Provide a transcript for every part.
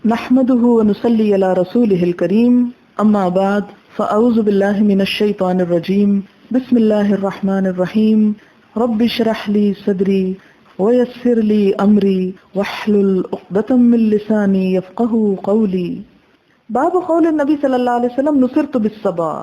نحمده ونصلي على رسوله الكريم اما بعد فاعوذ بالله من الشيطان الرجيم بسم الله الرحمن الرحيم رب اشرح لي صدري ويسر لي امري واحلل عقدة من لساني يفقهوا قولي باب قول النبی صلی اللہ علیہ وسلم نصرت بالصبا.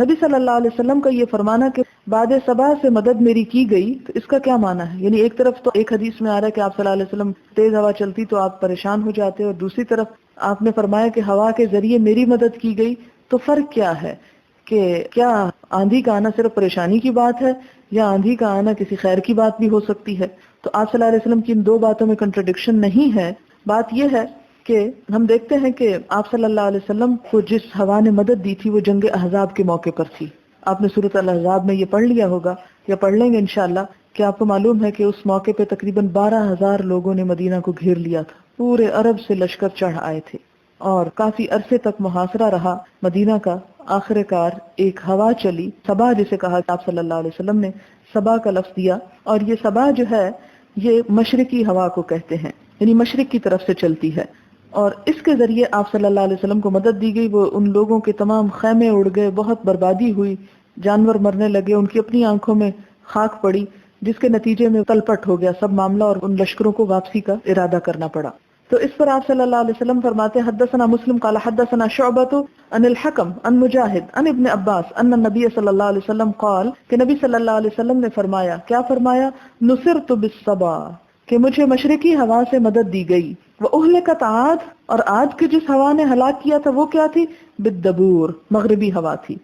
نبی صلی اللہ علیہ وسلم کا یہ فرمانا کہ بعد صبا سے مدد میری کی گئی، تو اس کا کیا معنی ہے؟ یعنی ایک طرف تو ایک حدیث میں آ رہا ہے کہ آپ صلی اللہ علیہ وسلم تیز ہوا چلتی تو آپ پریشان ہو جاتے، اور دوسری طرف آپ نے فرمایا کہ ہوا کے ذریعے میری مدد کی گئی. تو فرق کیا ہے کہ کیا آندھی کا آنا صرف پریشانی کی بات ہے یا آندھی کا آنا کسی خیر کی بات بھی ہو سکتی ہے؟ تو آپ صلی اللہ علیہ وسلم کی ان دو باتوں میں کنٹرڈکشن نہیں ہے. بات یہ ہے کہ ہم دیکھتے ہیں کہ آپ صلی اللہ علیہ وسلم کو جس ہوا نے مدد دی تھی وہ جنگ احزاب کے موقع پر تھی. آپ نے سورۃ الاحزاب میں یہ پڑھ لیا ہوگا یا پڑھ لیں گے انشاءاللہ کہ آپ کو معلوم ہے کہ اس موقع پہ تقریباً 12,000 لوگوں نے مدینہ کو گھیر لیا تھا. پورے عرب سے لشکر چڑھ آئے تھے اور کافی عرصے تک محاصرہ رہا مدینہ کا. آخر کار ایک ہوا چلی، صبا جسے کہا، آپ صلی اللہ علیہ وسلم نے صبا کا لفظ دیا، اور یہ صبا جو ہے یہ مشرقی ہوا کو کہتے ہیں، یعنی مشرق کی طرف سے چلتی ہے. اور اس کے ذریعے آپ صلی اللہ علیہ وسلم کو مدد دی گئی. وہ ان لوگوں کے تمام خیمے اڑ گئے، بہت بربادی ہوئی، جانور مرنے لگے، ان کی اپنی آنکھوں میں خاک پڑی، جس کے نتیجے میں تلپٹ ہو گیا سب معاملہ اور ان لشکروں کو واپسی کا ارادہ کرنا پڑا. تو اس پر آپ صلی اللہ علیہ وسلم فرماتے ہیں حدثنا مسلم قال حدثنا شعبۃ عن الحکم عن مجاہد عن ابن عباس ان النبی صلی اللہ علیہ وسلم قال کہ نبی صلی اللہ علیہ وسلم نے فرمایا، کیا فرمایا؟ نصرت بالصبا، کہ مجھے مشرقی ہوا سے مدد دی گئی. وَأُهْلِكَتْ عاد، اور عاد کی جس ہوا نے ہلاک کیا تھا وہ کیا تھی؟ بالدبور، مغربی ہوا تھی.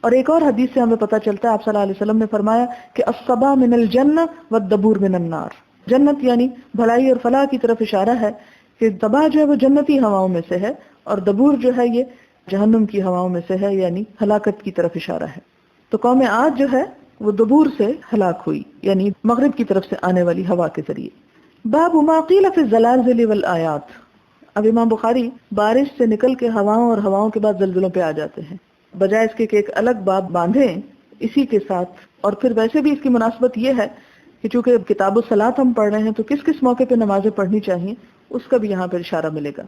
اور ایک اور حدیث سے ہمیں پتہ چلتا ہے آپ صلی اللہ علیہ وسلم نے فرمایا کہ الصبا من الجنہ والدبور من النار. جنت یعنی بھلائی اور فلاح کی طرف اشارہ ہے کہ صبا جو ہے وہ جنتی ہواؤں میں سے ہے، اور دبور جو ہے یہ جہنم کی ہواؤں میں سے ہے، یعنی ہلاکت کی طرف اشارہ ہے. تو قوم عاد جو ہے وہ دبور سے ہلاک ہوئی، یعنی مغرب کی طرف سے آنے والی ہوا کے ذریعے. باب ما قیل فی الزلازل والآیات. اب امام بخاری بارش سے نکل کے ہواؤں اور ہواؤں کے بعد زلزلوں پہ آ جاتے ہیں، بجائے اس کے کہ ایک الگ باب باندھیں اسی کے ساتھ. اور پھر ویسے بھی اس کی مناسبت یہ ہے کہ چونکہ کتاب الصلاۃ ہم پڑھ رہے ہیں تو کس کس موقع پہ نمازیں پڑھنی چاہیے اس کا بھی یہاں پر اشارہ ملے گا.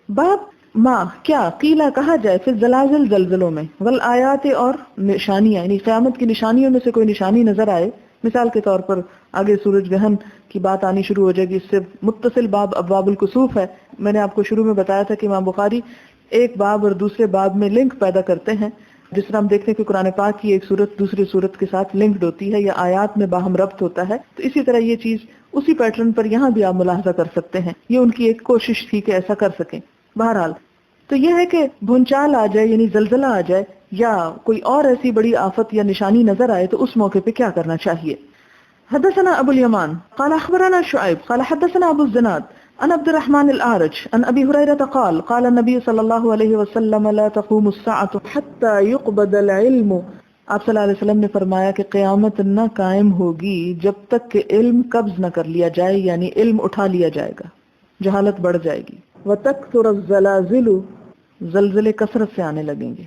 باب ما کیا قیلا کہا جائے پھر زلازل زلزلوں میں، والآیات اور نشانیاں، یعنی قیامت کی نشانیوں میں سے کوئی نشانی نظر آئے. مثال کے طور پر آگے سورج گرہن کی بات آنی شروع ہو جائے گی، اس سے متصل باب ابواب الکسوف ہے. میں نے آپ کو شروع میں بتایا تھا کہ امام بخاری ایک باب اور دوسرے باب میں لنک پیدا کرتے ہیں. جس طرح ہم دیکھتے ہیں کہ قرآن پاک کی ایک صورت دوسری صورت کے ساتھ لنکڈ ہوتی ہے یا آیات میں باہم ربط ہوتا ہے، تو اسی طرح یہ چیز اسی پیٹرن پر یہاں بھی آپ ملاحظہ کر سکتے ہیں. یہ ان کی ایک کوشش تھی کہ ایسا کر سکیں. بہرحال تو یہ ہے کہ بھونچال آ جائے یعنی زلزلہ آ جائے یا کوئی اور ایسی بڑی آفت یا نشانی نظر آئے تو اس موقع پہ کیا کرنا چاہیے. حدثنا ابو الیمان قال اخبرنا شعیب قال حدثنا ابو الزناد عن عبد الرحمن الاعرج عن ابی ہریرہ قال قال النبی صلی اللہ علیہ وسلم لا تقوم الساعة حتى يقبض العلم. آپ صلی اللہ علیہ وسلم نے فرمایا کہ قیامت نہ قائم ہوگی جب تک کہ علم قبض نہ کر لیا جائے، یعنی علم اٹھا لیا جائے گا، جہالت بڑھ جائے گی. وتکثر الزلازل، زلزلے کثرت سے آنے لگیں گے.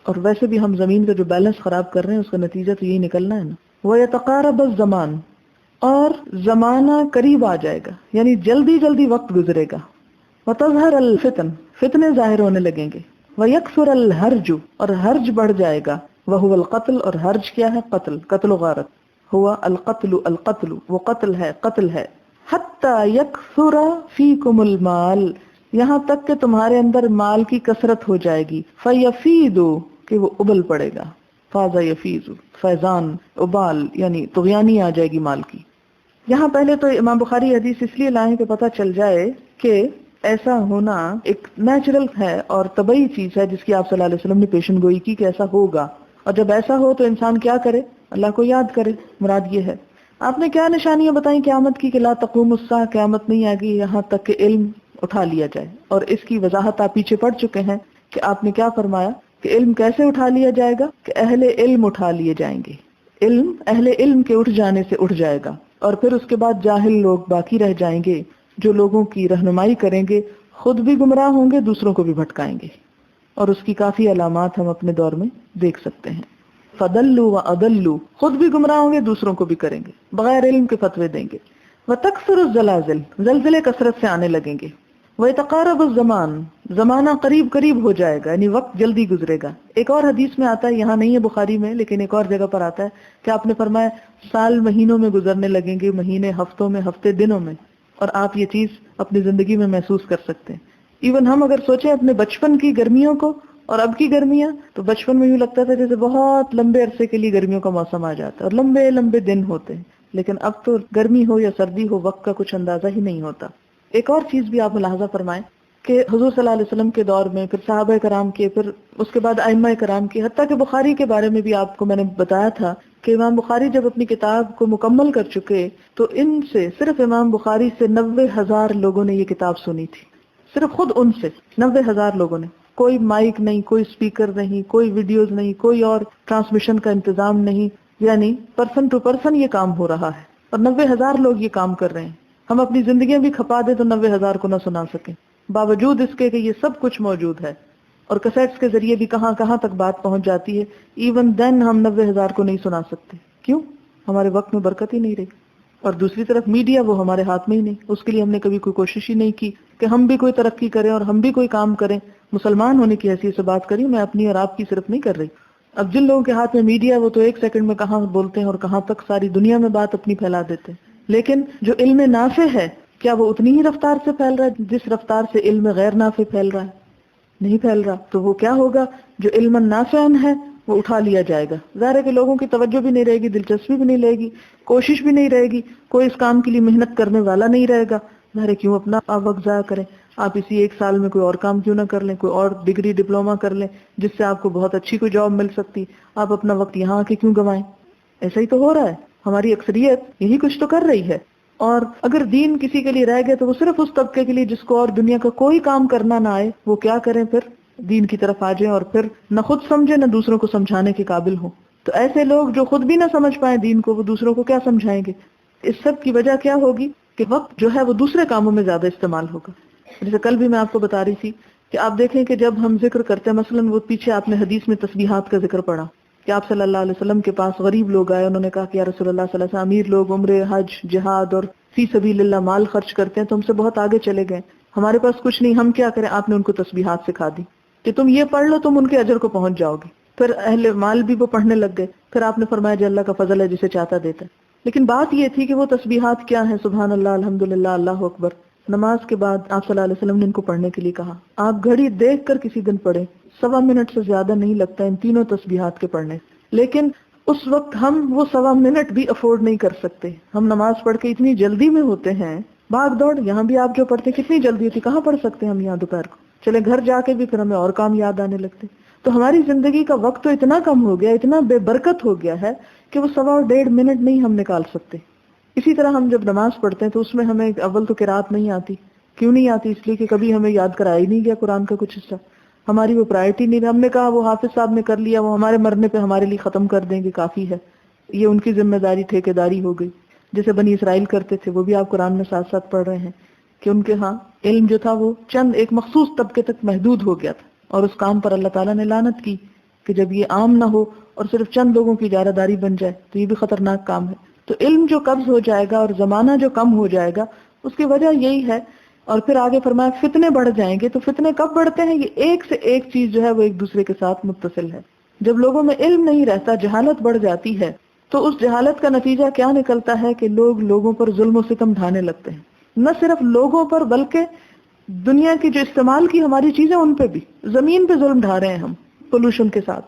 اور ویسے بھی ہم زمین کا جو بیلنس خراب کر رہے ہیں اس کا نتیجہ تو یہی نکلنا ہے نا. وَيَتَقَارَبَ الزَّمَانُ، اور زمانہ قریب آ جائے گا، یعنی جلدی جلدی وقت گزرے گا. وَتَظْهَرَ الْفِتَنُ، فتنے ظاہر ہونے لگیں گے. وَيَكْثُرَ الْحَرْجُ، اور حرج بڑھ جائے گا. وَهُوَ الْقَتْلُ، اور حرج کیا ہے؟ قتل و غارت. ہوا القتل، وہ قتل ہے، قتل ہے. حَتَّى يَكْثُرَ فِيكُمُ الْمَالِ، یہاں تک کہ تمہارے اندر مال کی کثرت ہو جائے گی. فَيَفِيدُ، کہ وہ ابل پڑے گا. فاضا یفیض، فیضان، ابال، یعنی طغیانی آ جائے گی مال کی. یہاں پہلے تو امام بخاری حدیث اس لیے لائیں کہ پتہ چل جائے کہ ایسا ہونا ایک نیچرل ہے اور طبعی چیز ہے جس کی آپ صلی اللہ علیہ وسلم نے پیشن گوئی کی کہ ایسا ہوگا. اور جب ایسا ہو تو انسان کیا کرے؟ اللہ کو یاد کرے. مراد یہ ہے. آپ نے کیا نشانیاں بتائیں قیامت کی کہ لا تقوم الساعہ، قیامت نہیں آئے گی یہاں تک کہ علم اٹھا لیا جائے. اور اس کی وضاحت آپ پیچھے پڑ چکے ہیں کہ آپ نے کیا فرمایا کہ علم کیسے اٹھا لیا جائے گا؟ کہ اہل علم اٹھا لیے جائیں گے. علم اہل علم کے اٹھ جانے سے اٹھ جائے گا، اور پھر اس کے بعد جاہل لوگ باقی رہ جائیں گے جو لوگوں کی رہنمائی کریں گے، خود بھی گمراہ ہوں گے، دوسروں کو بھی بھٹکائیں گے. اور اس کی کافی علامات ہم اپنے دور میں دیکھ سکتے ہیں. فضلوا واضلوا، خود بھی گمراہ ہوں گے، دوسروں کو بھی کریں گے، بغیر علم کے فتوے دیں گے. وتکثر الزلازل، زلزلے کثرت سے آنے لگیں گے. وَيَتَقَارَبُ الزَّمَانُ، زمانہ قریب قریب ہو جائے گا، یعنی وقت جلدی گزرے گا۔ ایک اور حدیث میں آتا ہے، یہاں نہیں ہے بخاری میں لیکن ایک اور جگہ پر آتا ہے کہ آپ نے فرمایا سال مہینوں میں گزرنے لگیں گے، مہینے ہفتوں میں، ہفتے دنوں میں، اور آپ یہ چیز اپنی زندگی میں محسوس کر سکتے ہیں۔ ایون ہم اگر سوچیں اپنے بچپن کی گرمیوں کو اور اب کی گرمیاں، تو بچپن میں یوں لگتا تھا جیسے بہت لمبے عرصے کے لیے گرمیوں کا موسم آ جاتا ہے اور لمبے لمبے دن ہوتے ہیں، لیکن اب تو گرمی ہو یا سردی ہو وقت کا کچھ اندازہ ہی نہیں ہوتا۔ ایک اور چیز بھی آپ ملاحظہ فرمائیں کہ حضور صلی اللہ علیہ وسلم کے دور میں، پھر صحابہ کرام کے، پھر اس کے بعد ائمہ کرام کے، حتیٰ کہ بخاری کے بارے میں بھی آپ کو میں نے بتایا تھا کہ امام بخاری جب اپنی کتاب کو مکمل کر چکے تو ان سے، صرف امام بخاری سے 90,000 لوگوں نے یہ کتاب سنی تھی، صرف خود ان سے 90,000 لوگوں نے۔ کوئی مائک نہیں، کوئی سپیکر نہیں، کوئی ویڈیوز نہیں، کوئی اور ٹرانسمیشن کا انتظام نہیں، یعنی پرسن ٹو پرسن یہ کام ہو رہا ہے اور 90,000 لوگ یہ کام کر رہے ہیں۔ ہم اپنی زندگیاں بھی کھپا دیں تو 90,000 کو نہ سنا سکیں، باوجود اس کے کہ یہ سب کچھ موجود ہے، اور کیسٹس کے ذریعے بھی کہاں کہاں تک بات پہنچ جاتی ہے۔ ایون دین ہم 90,000 کو نہیں سنا سکتے، کیوں؟ ہمارے وقت میں برکت ہی نہیں رہی۔ اور دوسری طرف میڈیا، وہ ہمارے ہاتھ میں ہی نہیں، اس کے لیے ہم نے کبھی کوئی کوشش ہی نہیں کی کہ ہم بھی کوئی ترقی کریں اور ہم بھی کوئی کام کریں۔ مسلمان ہونے کی حیثیت سے بات کری، میں اپنی اور آپ کی صرف نہیں کر رہی۔ اب جن لوگوں کے ہاتھ میں میڈیا، وہ تو ایک سیکنڈ میں کہاں بولتے ہیں اور کہاں تک ساری دنیا میں بات اپنی پھیلا دیتے ہیں، لیکن جو علم نافع ہے کیا وہ اتنی ہی رفتار سے پھیل رہا ہے جس رفتار سے علم غیر نافع پھیل رہا ہے؟ نہیں پھیل رہا۔ تو وہ کیا ہوگا؟ جو علم نافع ہے وہ اٹھا لیا جائے گا، ظاہر ہے کہ لوگوں کی توجہ بھی نہیں رہے گی، دلچسپی بھی نہیں رہے گی، کوشش بھی نہیں رہے گی، کوئی اس کام کے لیے محنت کرنے والا نہیں رہے گا۔ ظاہر ہے کیوں اپنا آپ وقت ضائع کریں؟ آپ اسی ایک سال میں کوئی اور کام کیوں نہ کر لیں، کوئی اور ڈگری ڈپلوما کر لیں جس سے آپ کو بہت اچھی کوئی جاب مل سکتی، آپ اپنا وقت یہاں آ کے کیوں گنوائیں؟ ایسا ہی تو ہو رہا ہے، ہماری اکثریت یہی کچھ تو کر رہی ہے۔ اور اگر دین کسی کے لیے رہ گئے تو وہ صرف اس طبقے کے لیے جس کو اور دنیا کا کوئی کام کرنا نہ آئے، وہ کیا کریں پھر؟ دین کی طرف آ جائیں اور پھر نہ خود سمجھے نہ دوسروں کو سمجھانے کے قابل ہوں۔ تو ایسے لوگ جو خود بھی نہ سمجھ پائیں دین کو، وہ دوسروں کو کیا سمجھائیں گے؟ اس سب کی وجہ کیا ہوگی کہ وقت جو ہے وہ دوسرے کاموں میں زیادہ استعمال ہوگا۔ جیسے کل بھی میں آپ کو بتا رہی تھی کہ آپ دیکھیں کہ جب ہم ذکر کرتے ہیں، مثلاً وہ پیچھے آپ نے حدیث میں تسبیحات کا ذکر پڑھا کہ آپ صلی اللہ علیہ وسلم کے پاس غریب لوگ آئے، انہوں نے کہا کہ یا رسول اللہ صلی اللہ علیہ وسلم، امیر لوگ عمرے، حج، جہاد اور فی سبیل اللہ مال خرچ کرتے ہیں تو ہم سے بہت آگے چلے گئے، ہمارے پاس کچھ نہیں، ہم کیا کریں؟ آپ نے ان کو تسبیحات سکھا دی کہ تم یہ پڑھ لو، تم ان کے اجر کو پہنچ جاؤ گے۔ پھر اہل مال بھی وہ پڑھنے لگ گئے، پھر آپ نے فرمایا کہ اللہ کا فضل ہے جسے چاہتا دیتا ہے۔ لیکن بات یہ تھی کہ وہ تسبیحات کیا ہیں؟ سبحان اللہ، الحمدللہ، اللہ اکبر۔ نماز کے بعد آپ صلی اللہ علیہ وسلم نے ان کو پڑھنے کے لیے کہا، آپ گھڑی دیکھ کر کسی دن پڑھیں، 1.25 منٹ سے زیادہ نہیں لگتا ان تینوں تسبیحات کے پڑھنے۔ لیکن اس وقت ہم وہ 1.25 منٹ بھی افورڈ نہیں کر سکتے۔ ہم نماز پڑھ کے اتنی جلدی میں ہوتے ہیں، بھاگ دوڑ، یہاں بھی آپ جو پڑھتے ہیں کتنی جلدی ہوتی، کہاں پڑھ سکتے ہیں ہم یہاں دوپہر کو؟ چلے گھر جا کے بھی پھر ہمیں اور کام یاد آنے لگتے۔ تو ہماری زندگی کا وقت تو اتنا کم ہو گیا، اتنا بے برکت ہو گیا ہے کہ وہ 1.25 منٹ نہیں ہم نکال سکتے۔ اسی طرح ہم جب نماز پڑھتے ہیں تو اس میں ہمیں اول تو قرات نہیں آتی۔ کیوں نہیں آتی؟ اس لیے کہ کبھی ہمیں یاد کرایا ہی نہیں گیا قرآن کا کچھ حصہ، ہماری وہ پرائرٹی نہیں، ہم نے کہا وہ حافظ صاحب نے کر لیا، وہ ہمارے مرنے پہ ہمارے لیے ختم کر دیں گے، کافی ہے، یہ ان کی ذمہ داری، ٹھیکیداری ہو گئی۔ جیسے بنی اسرائیل کرتے تھے، وہ بھی آپ قرآن میں ساتھ ساتھ پڑھ رہے ہیں کہ ان کے ہاں علم جو تھا وہ چند ایک مخصوص طبقے تک محدود ہو گیا تھا، اور اس کام پر اللہ تعالیٰ نے لعنت کی کہ جب یہ عام نہ ہو اور صرف چند لوگوں کی اجارہ داری بن جائے تو یہ بھی خطرناک کام ہے۔ تو علم جو قبض ہو جائے گا اور زمانہ جو کم ہو جائے گا، اس کی وجہ یہی ہے۔ اور پھر آگے فرمایا فتنے بڑھ جائیں گے۔ تو فتنے کب بڑھتے ہیں؟ یہ ایک سے ایک چیز جو ہے وہ ایک دوسرے کے ساتھ متصل ہے۔ جب لوگوں میں علم نہیں رہتا، جہالت بڑھ جاتی ہے، تو اس جہالت کا نتیجہ کیا نکلتا ہے کہ لوگ لوگوں پر ظلم و ستم ڈھانے لگتے ہیں۔ نہ صرف لوگوں پر بلکہ دنیا کی جو استعمال کی ہماری چیزیں ان پہ بھی، زمین پہ ظلم ڈھا رہے ہیں ہم پولوشن کے ساتھ۔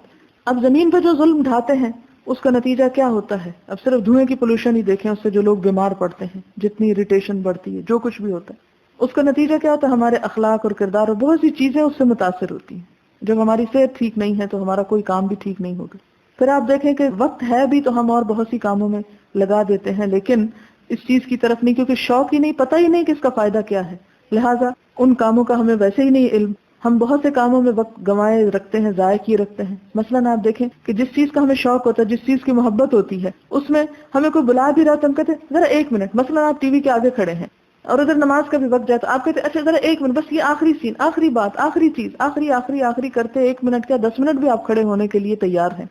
اب زمین پہ جو ظلم ڈھاتے ہیں اس کا نتیجہ کیا ہوتا ہے؟ اب صرف دھوئیں کی پولوشن ہی دیکھیں، اس سے جو لوگ بیمار پڑتے ہیں، جتنی اریٹیشن بڑھتی ہے، جو کچھ بھی ہوتا ہے، اس کا نتیجہ کیا ہوتا ہے؟ ہمارے اخلاق اور کردار اور بہت سی چیزیں اس سے متاثر ہوتی ہیں۔ جب ہماری صحت ٹھیک نہیں ہے تو ہمارا کوئی کام بھی ٹھیک نہیں ہوگا۔ پھر آپ دیکھیں کہ وقت ہے بھی تو ہم اور بہت سی کاموں میں لگا دیتے ہیں، لیکن اس چیز کی طرف نہیں، کیونکہ شوق ہی نہیں، پتہ ہی نہیں کہ اس کا فائدہ کیا ہے، لہٰذا ان کاموں کا ہمیں ویسے ہی نہیں علم۔ ہم بہت سے کاموں میں وقت گنوائے رکھتے ہیں، ضائع کیے رکھتے ہیں۔ مثلاً آپ دیکھیں کہ جس چیز کا ہمیں شوق ہوتا ہے، جس چیز کی محبت ہوتی ہے، اس میں ہمیں کوئی بلا بھی رہا تو ہم کہتے ہیں ذرا 1 منٹ، مثلاً آپ ٹی وی کے آگے کھڑے ہیں اور ادھر نماز کا بھی وقت جاتا ہے، آپ کہتے ہیں اچھا ذرا 1 منٹ، بس یہ آخری سین، آخری بات، آخری چیز، آخری آخری آخری کرتے 1 منٹ کیا 10 منٹ بھی آپ کھڑے ہونے کے لیے تیار ہیں۔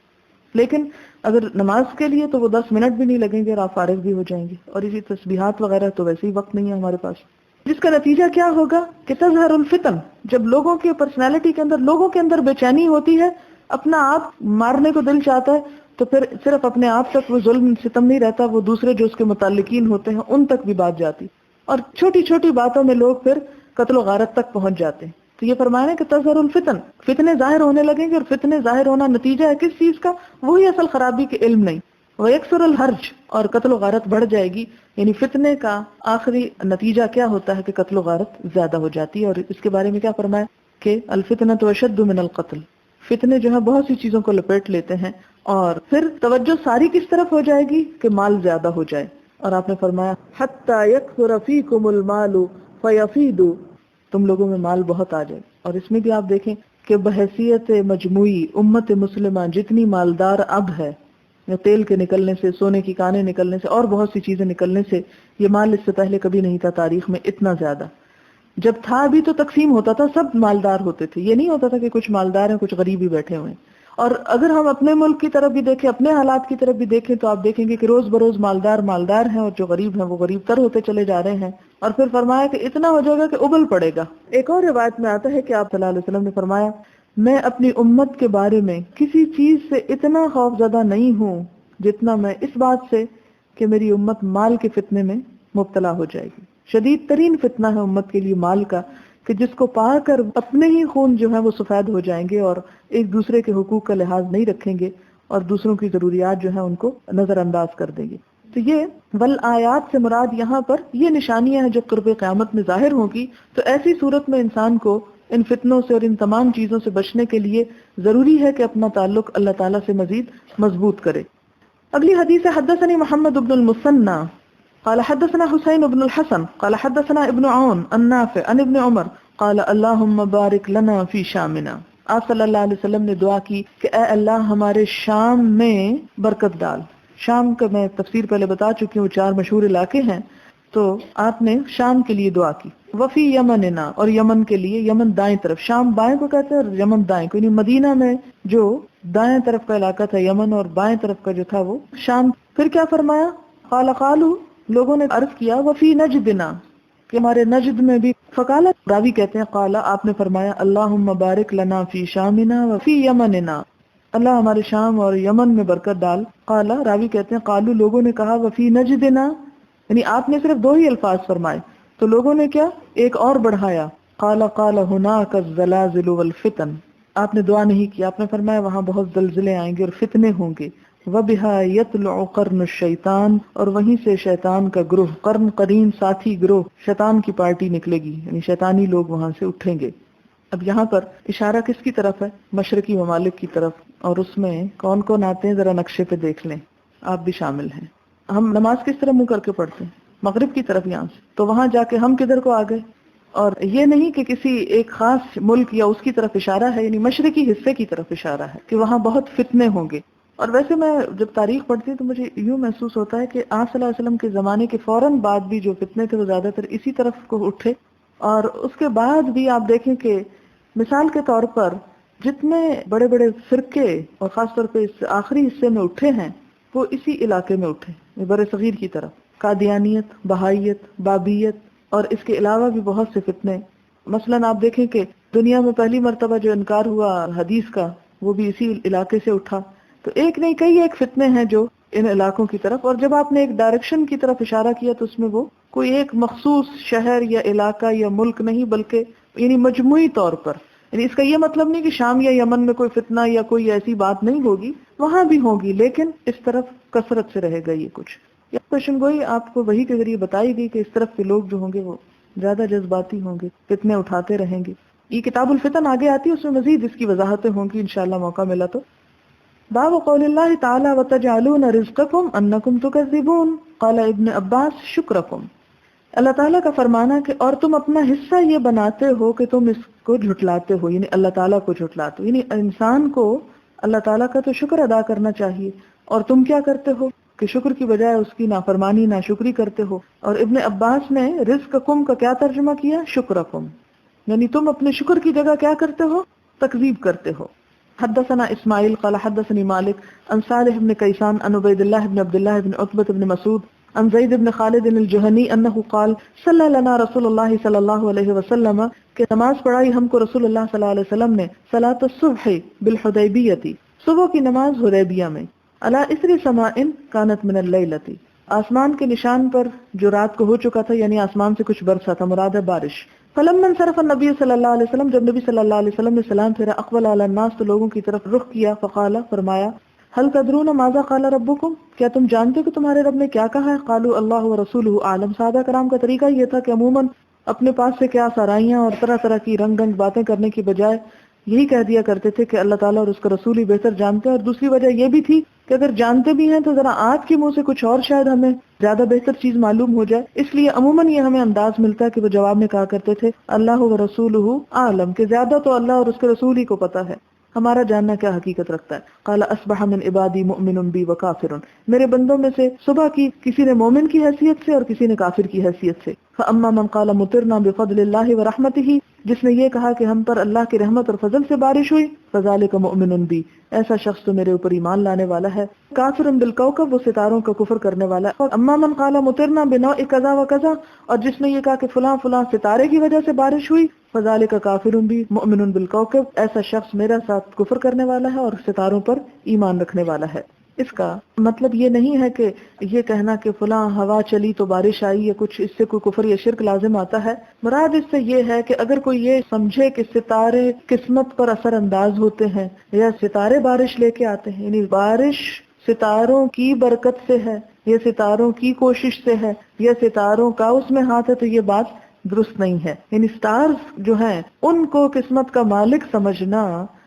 لیکن اگر نماز کے لیے تو وہ 10 منٹ بھی نہیں لگیں گے اور آپ فارغ بھی ہو جائیں گے۔ اور اسی تسبیحات وغیرہ تو ویسے ہی وقت نہیں ہے ہمارے پاس۔ جس کا نتیجہ کیا ہوگا کہ تظہر الفتن، جب لوگوں کے پرسنالٹی کے اندر، لوگوں کے اندر بے چینی ہوتی ہے، اپنا آپ مارنے کو دل چاہتا ہے، تو پھر صرف اپنے آپ تک وہ ظلم ستم نہیں رہتا، وہ دوسرے جو اس کے متعلقین ہوتے ہیں ان تک بھی بات جاتی، اور چھوٹی چھوٹی باتوں میں لوگ پھر قتل و غارت تک پہنچ جاتے ہیں۔ تو یہ فرمایا کہ تظہر الفتن، فتنے ظاہر ہونے لگیں گے، اور فتنے ظاہر ہونا نتیجہ ہے کس چیز کا؟ وہی اصل خرابی کے علم نہیں۔ وَيَكْثُرُ الْحَرْجُ، اور قتل و غارت بڑھ جائے گی، یعنی فتنے کا آخری نتیجہ کیا ہوتا ہے کہ قتل و غارت زیادہ ہو جاتی ہے۔ اور اس کے بارے میں کیا فرمایا کہ الفتنۃ اشد من القتل، فتنے جو ہے بہت سی چیزوں کو لپیٹ لیتے ہیں، اور پھر توجہ ساری کس طرف ہو جائے گی کہ مال زیادہ ہو جائے۔ اور آپ نے فرمایا حتی یکثر فیکم المال فیفیدوا، تم لوگوں میں مال بہت آ جائے۔ اور اس میں بھی آپ دیکھیں کہ بحیثیت مجموعی امت مسلمہ جتنی مالدار اب ہے، تیل کے نکلنے سے، سونے کی کانیں نکلنے سے، اور بہت سی چیزیں نکلنے سے، یہ مال اس سے پہلے کبھی نہیں تھا تاریخ میں اتنا زیادہ۔ جب تھا بھی تو تقسیم ہوتا تھا، سب مالدار ہوتے تھے، یہ نہیں ہوتا تھا کہ کچھ مالدار ہیں کچھ غریب ہی بیٹھے ہوئے ہیں۔ اور اگر ہم اپنے ملک کی طرف بھی دیکھیں، اپنے حالات کی طرف بھی دیکھیں، تو آپ دیکھیں گے کہ روز بروز مالدار ہیں، اور جو غریب ہیں وہ غریب تر ہوتے چلے جا رہے ہیں۔ اور پھر فرمایا کہ اتنا ہو جائے گا کہ ابل پڑے گا۔ ایک اور روایت میں آتا ہے کہ آپ صلی اللہ علیہ وسلم نے فرمایا میں اپنی امت کے بارے میں کسی چیز سے اتنا خوف زدہ نہیں ہوں جتنا میں اس بات سے کہ میری امت مال کے فتنے میں مبتلا ہو جائے گی۔ شدید ترین فتنہ ہے امت کے لیے مال کا، کہ جس کو پا کر اپنے ہی خون جو ہے وہ سفید ہو جائیں گے، اور ایک دوسرے کے حقوق کا لحاظ نہیں رکھیں گے، اور دوسروں کی ضروریات جو ہیں ان کو نظر انداز کر دیں گے۔ تو یہ والآیات سے مراد یہاں پر یہ نشانیاں ہیں جو قرب قیامت میں ظاہر ہوں گی۔ تو ایسی صورت میں انسان کو ان فتنوں سے اور ان تمام چیزوں سے بچنے کے لیے ضروری ہے کہ اپنا تعلق اللہ تعالیٰ سے مزید مضبوط کرے۔ اگلی حدیث ہے حدثني محمد بن المثنى قال حدثنا حسين بن الحسن قال حدثنا ابن عون النافع عن ابن عمر قال اللهم بارك لنا في شامنا۔ آپ صلی اللہ علیہ وسلم نے دعا کی کہ اے اللہ ہمارے شام میں برکت ڈال۔ شام کا میں تفسیر پہلے بتا چکی ہوں، 4 مشہور علاقے ہیں، تو آپ نے شام کے لیے دعا کی۔ وفی یمننا، اور یمن کے لیے، یمن دائیں طرف، شام بائیں کو کہتے ہیں اور یمن دائیں کو، یعنی مدینہ میں جو دائیں طرف کا علاقہ تھا یمن، اور بائیں طرف کا جو تھا وہ شام۔ پھر کیا فرمایا؟ قال قالوا، لوگوں نے عرض کیا، وفی نجدنا، کہ ہمارے نجد میں بھی۔ فقال، راوی کہتے ہیں قال، آپ نے فرمایا اللہم بارک لنا فی شامنا وفی یمننا، اللہ ہمارے شام اور یمن میں برکت ڈال۔ قال، راوی کہتے ہیں قالوا، لوگوں نے کہا وفی نجدنا، یعنی آپ نے صرف 2 ہی الفاظ فرمائے، تو لوگوں نے کیا ایک اور بڑھایا، قال قال هناك الزلازل والفتن، آپ نے دعا نہیں کی، آپ نے فرمایا وہاں بہت زلزلے آئیں گے اور فتنے ہوں گے۔ وَبِهَا يَطْلُعُ قَرْنُ الشَّيْطَانِ، اور وہیں سے شیطان کا گروہ، قرن قرین ساتھی گروہ، شیطان کی پارٹی نکلے گی، یعنی شیطانی لوگ وہاں سے اٹھیں گے۔ اب یہاں پر اشارہ کس کی طرف ہے؟ مشرقی ممالک کی طرف، اور اس میں کون کون آتے ہیں ذرا نقشے پہ دیکھ لیں، آپ بھی شامل ہیں۔ ہم نماز کس طرح منہ کر کے پڑھتے ہیں؟ مغرب کی طرف یہاں سے، تو وہاں جا کے ہم کدھر کو آ گئے؟ اور یہ نہیں کہ کسی ایک خاص ملک یا اس کی طرف اشارہ ہے، یعنی مشرقی حصے کی طرف اشارہ ہے کہ وہاں بہت فتنے ہوں گے۔ اور ویسے میں جب تاریخ پڑھتی ہوں تو مجھے یوں محسوس ہوتا ہے کہ آپ صلی اللہ علیہ وسلم کے زمانے کے فوراً بعد بھی جو فتنے تھے وہ زیادہ تر اسی طرف کو اٹھے، اور اس کے بعد بھی آپ دیکھیں کہ مثال کے طور پر جتنے بڑے بڑے فرقے اور خاص طور پہ اس آخری حصے میں اٹھے ہیں وہ اسی علاقے میں اٹھے، بر صغیر کی طرف، قادیانیت، بہائیت، بابیت، اور اس کے علاوہ بھی بہت سے فتنے۔ مثلاً آپ دیکھیں کہ دنیا میں پہلی مرتبہ جو انکار ہوا حدیث کا وہ بھی اسی علاقے سے اٹھا۔ تو ایک نہیں کئی ایک فتنے ہیں جو ان علاقوں کی طرف، اور جب آپ نے ایک ڈائریکشن کی طرف اشارہ کیا تو اس میں وہ کوئی ایک مخصوص شہر یا علاقہ یا ملک نہیں، بلکہ یعنی مجموعی طور پر، یعنی اس کا یہ مطلب نہیں کہ شام یا یمن میں کوئی فتنہ یا کوئی ایسی بات نہیں ہوگی، وہاں بھی ہوگی، لیکن اس طرف کثرت سے رہے گا یہ کچھ۔ یہ پیشن گوئی آپ کو وحی کے ذریعے بتائی گئی کہ اس طرف کے لوگ جو ہوں گے وہ زیادہ جذباتی ہوں گے، فتنے اٹھاتے رہیں گے۔ یہ کتاب الفتن آگے آتی ہے، اس میں مزید اس کی وضاحتیں ہوں گی انشاءاللہ موقع ملا تو۔ باب قول اللہ تعالی وتجعلون رزقکم انکم تکذبون قال ابن عباس شکرکم، اللہ تعالیٰ کا فرمانا کہ اور تم اپنا حصہ یہ بناتے ہو کہ تم اس کو جھٹلاتے ہو، یعنی اللہ تعالیٰ کو جھٹلاتے ہو، یعنی انسان کو اللہ تعالیٰ کا تو شکر ادا کرنا چاہیے، اور تم کیا کرتے ہو کہ شکر کی بجائے اس کی نافرمانی ناشکری کرتے ہو۔ اور ابن عباس نے رزقکم کا کیا ترجمہ کیا؟ شکرکم، یعنی تم اپنے شکر کی جگہ کیا کرتے ہو؟ تکذیب کرتے ہو۔ حدثنا اسماعیل قال حدثني مالک عن صالح بن کیسان عن عبید اللہ بن عبد اللہ بن عتبہ بن مسعود عن زید بن خالد الجہنی انہ قال صلی لنا رسول اللہ صلی اللہ علیہ وسلم کہ نماز پڑھائی ہم کو رسول اللہ صلی اللہ علیہ وسلم نے صلاۃ الصبح بالحدیبیہ، صبح کی نماز حدیبیہ میں، علی اثر سماء کانت من اللیلۃ، آسمان کے نشان پر جو رات کو ہو چکا تھا، یعنی آسمان سے کچھ برسا تھا، مراد ہے بارش۔ فلما انصرف النبی صلی اللہ علیہ وسلم، جب نبی صلی اللہ علیہ وسلم نے سلام پھیرا، اقبل علی الناس، تو لوگوں کی طرف رخ کیا، فقال، فرمایا، هل تدرون ماذا قال ربكم، کیا تم جانتے ہو کہ تمہارے رب نے کیا کہا ہے؟ قالوا اللہ ورسولہ اعلم، صحابہ کرام کا طریقہ یہ تھا کہ عموماً اپنے پاس سے کیا سرائیاں اور طرح طرح کی رنگ باتیں کرنے کی بجائے یہی کہہ دیا کرتے تھے کہ اللہ تعالیٰ اور اس کا رسول ہی بہتر جانتے ہیں، اور دوسری وجہ یہ بھی تھی کہ اگر جانتے بھی ہیں تو ذرا آپ کے منہ سے کچھ اور شاید ہمیں زیادہ بہتر چیز معلوم ہو جائے، اس لیے عموماً یہ ہمیں انداز ملتا ہے کہ وہ جواب میں کہا کرتے تھے اللہ و رسولہ عالم، کہ زیادہ تو اللہ اور اس کے رسول ہی کو پتا ہے، ہمارا جاننا کیا حقیقت رکھتا ہے۔ قال اصبح من عبادی مؤمن بی وکافر، میرے بندوں میں سے صبح کی کسی نے مومن کی حیثیت سے اور کسی نے کافر کی حیثیت سے۔ فاما من قال مطرنا بفضل اللہ ورحمتہ، جس نے یہ کہا کہ ہم پر اللہ کی رحمت اور فضل سے بارش ہوئی، فذلک مؤمن بی، ایسا شخص تو میرے اوپر ایمان لانے والا ہے۔ کافر بالکوكب، وہ ستاروں کا کفر کرنے والا ہے۔ اما من قال مطرنا بنوع کذا وکذا، اور جس نے یہ کہا کہ فلاں فلاں ستارے کی وجہ سے بارش ہوئی، فذلک کافر بی مؤمن بالکوكب، ایسا شخص میرا ساتھ کفر کرنے والا ہے اور ستاروں پر ایمان رکھنے والا ہے۔ اس کا مطلب یہ نہیں ہے کہ یہ کہنا کہ فلاں ہوا چلی تو بارش آئی یا کچھ اس سے کوئی کفر یا شرک لازم آتا ہے، مراد اس سے یہ ہے کہ اگر کوئی یہ سمجھے کہ ستارے قسمت پر اثر انداز ہوتے ہیں یا ستارے بارش لے کے آتے ہیں، یعنی بارش ستاروں کی برکت سے ہے یا ستاروں کی کوشش سے ہے یا ستاروں کا اس میں ہاتھ ہے، تو یہ بات درست نہیں ہے۔ یعنی سٹارز جو ہیں ان کو قسمت کا مالک سمجھنا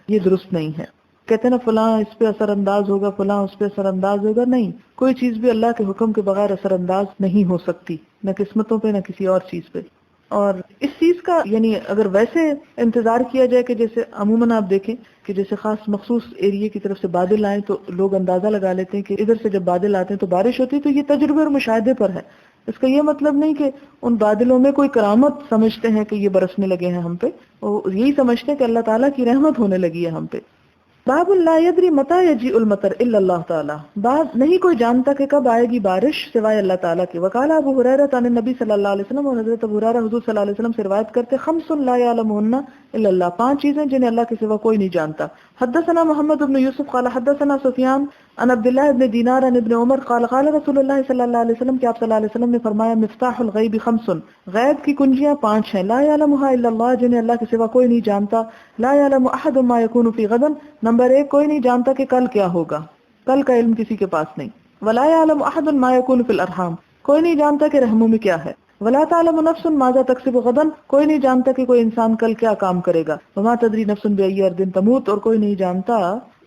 یہ درست نہیں ہے۔ کہتے ہیں نا فلاں اس پہ اثر انداز ہوگا، فلاں اس پہ اثر انداز ہوگا، نہیں، کوئی چیز بھی اللہ کے حکم کے بغیر اثر انداز نہیں ہو سکتی، نہ قسمتوں پہ نہ کسی اور چیز پہ۔ اور اس چیز کا یعنی اگر ویسے انتظار کیا جائے کہ جیسے عموماً آپ دیکھیں کہ جیسے خاص مخصوص ایریے کی طرف سے بادل آئیں تو لوگ اندازہ لگا لیتے ہیں کہ ادھر سے جب بادل آتے ہیں تو بارش ہوتی ہے، تو یہ تجربے اور مشاہدے پر ہے۔ اس کا یہ مطلب نہیں کہ ان بادلوں میں کوئی کرامت سمجھتے ہیں کہ یہ برسنے لگے ہیں ہم پہ، وہ یہی سمجھتے ہیں کہ اللہ تعالیٰ کی رحمت ہونے لگی ہے ہم پہ۔ باب لا یدری متی یجیء المطر الا اللہ تعالی، باب نہیں کوئی جانتا کہ کب آئے گی بارش سوائے اللہ تعالیٰ کے۔ وقال ابو ہریرہ عن النبی صلی اللہ علیہ وسلم، اور حضرت ابو ہریرہ حضور صلی اللہ علیہ وسلم سے روایت کرتے، خمس لا یعلمہن الا اللہ، 5 چیزیں جنہیں اللہ کے سوا کوئی نہیں جانتا۔ حدثنا محمد بن یوسف قال حدثنا سفیان عن عبد اللہ بن دینار عن ابن عمر قال قال رسول اللہ صلی اللہ علیہ وسلم، کہ آپ صلی اللہ علیہ وسلم نے فرمایا، مفتاح الغیب 5، غیب کی کنجیاں 5 ہیں، لا یعلمها الا اللہ، جنہیں اللہ کے سوا کوئی نہیں جانتا۔ لا یعلم احد ما یکون فی غد، نمبر 1 کوئی نہیں جانتا کہ کل کیا ہوگا، کل کا علم کسی کے پاس نہیں۔ ولا یعلم احد ما یکون فی الارحام، کوئی نہیں جانتا کہ رحموں میں کیا ہے۔ ولا تعلم نفس ماذا تکسب غدا، کوئی نہیں جانتا کہ کوئی انسان کل کیا کام کرے گا۔ وما تدری نفس بأی ارض تموت، اور کوئی نہیں جانتا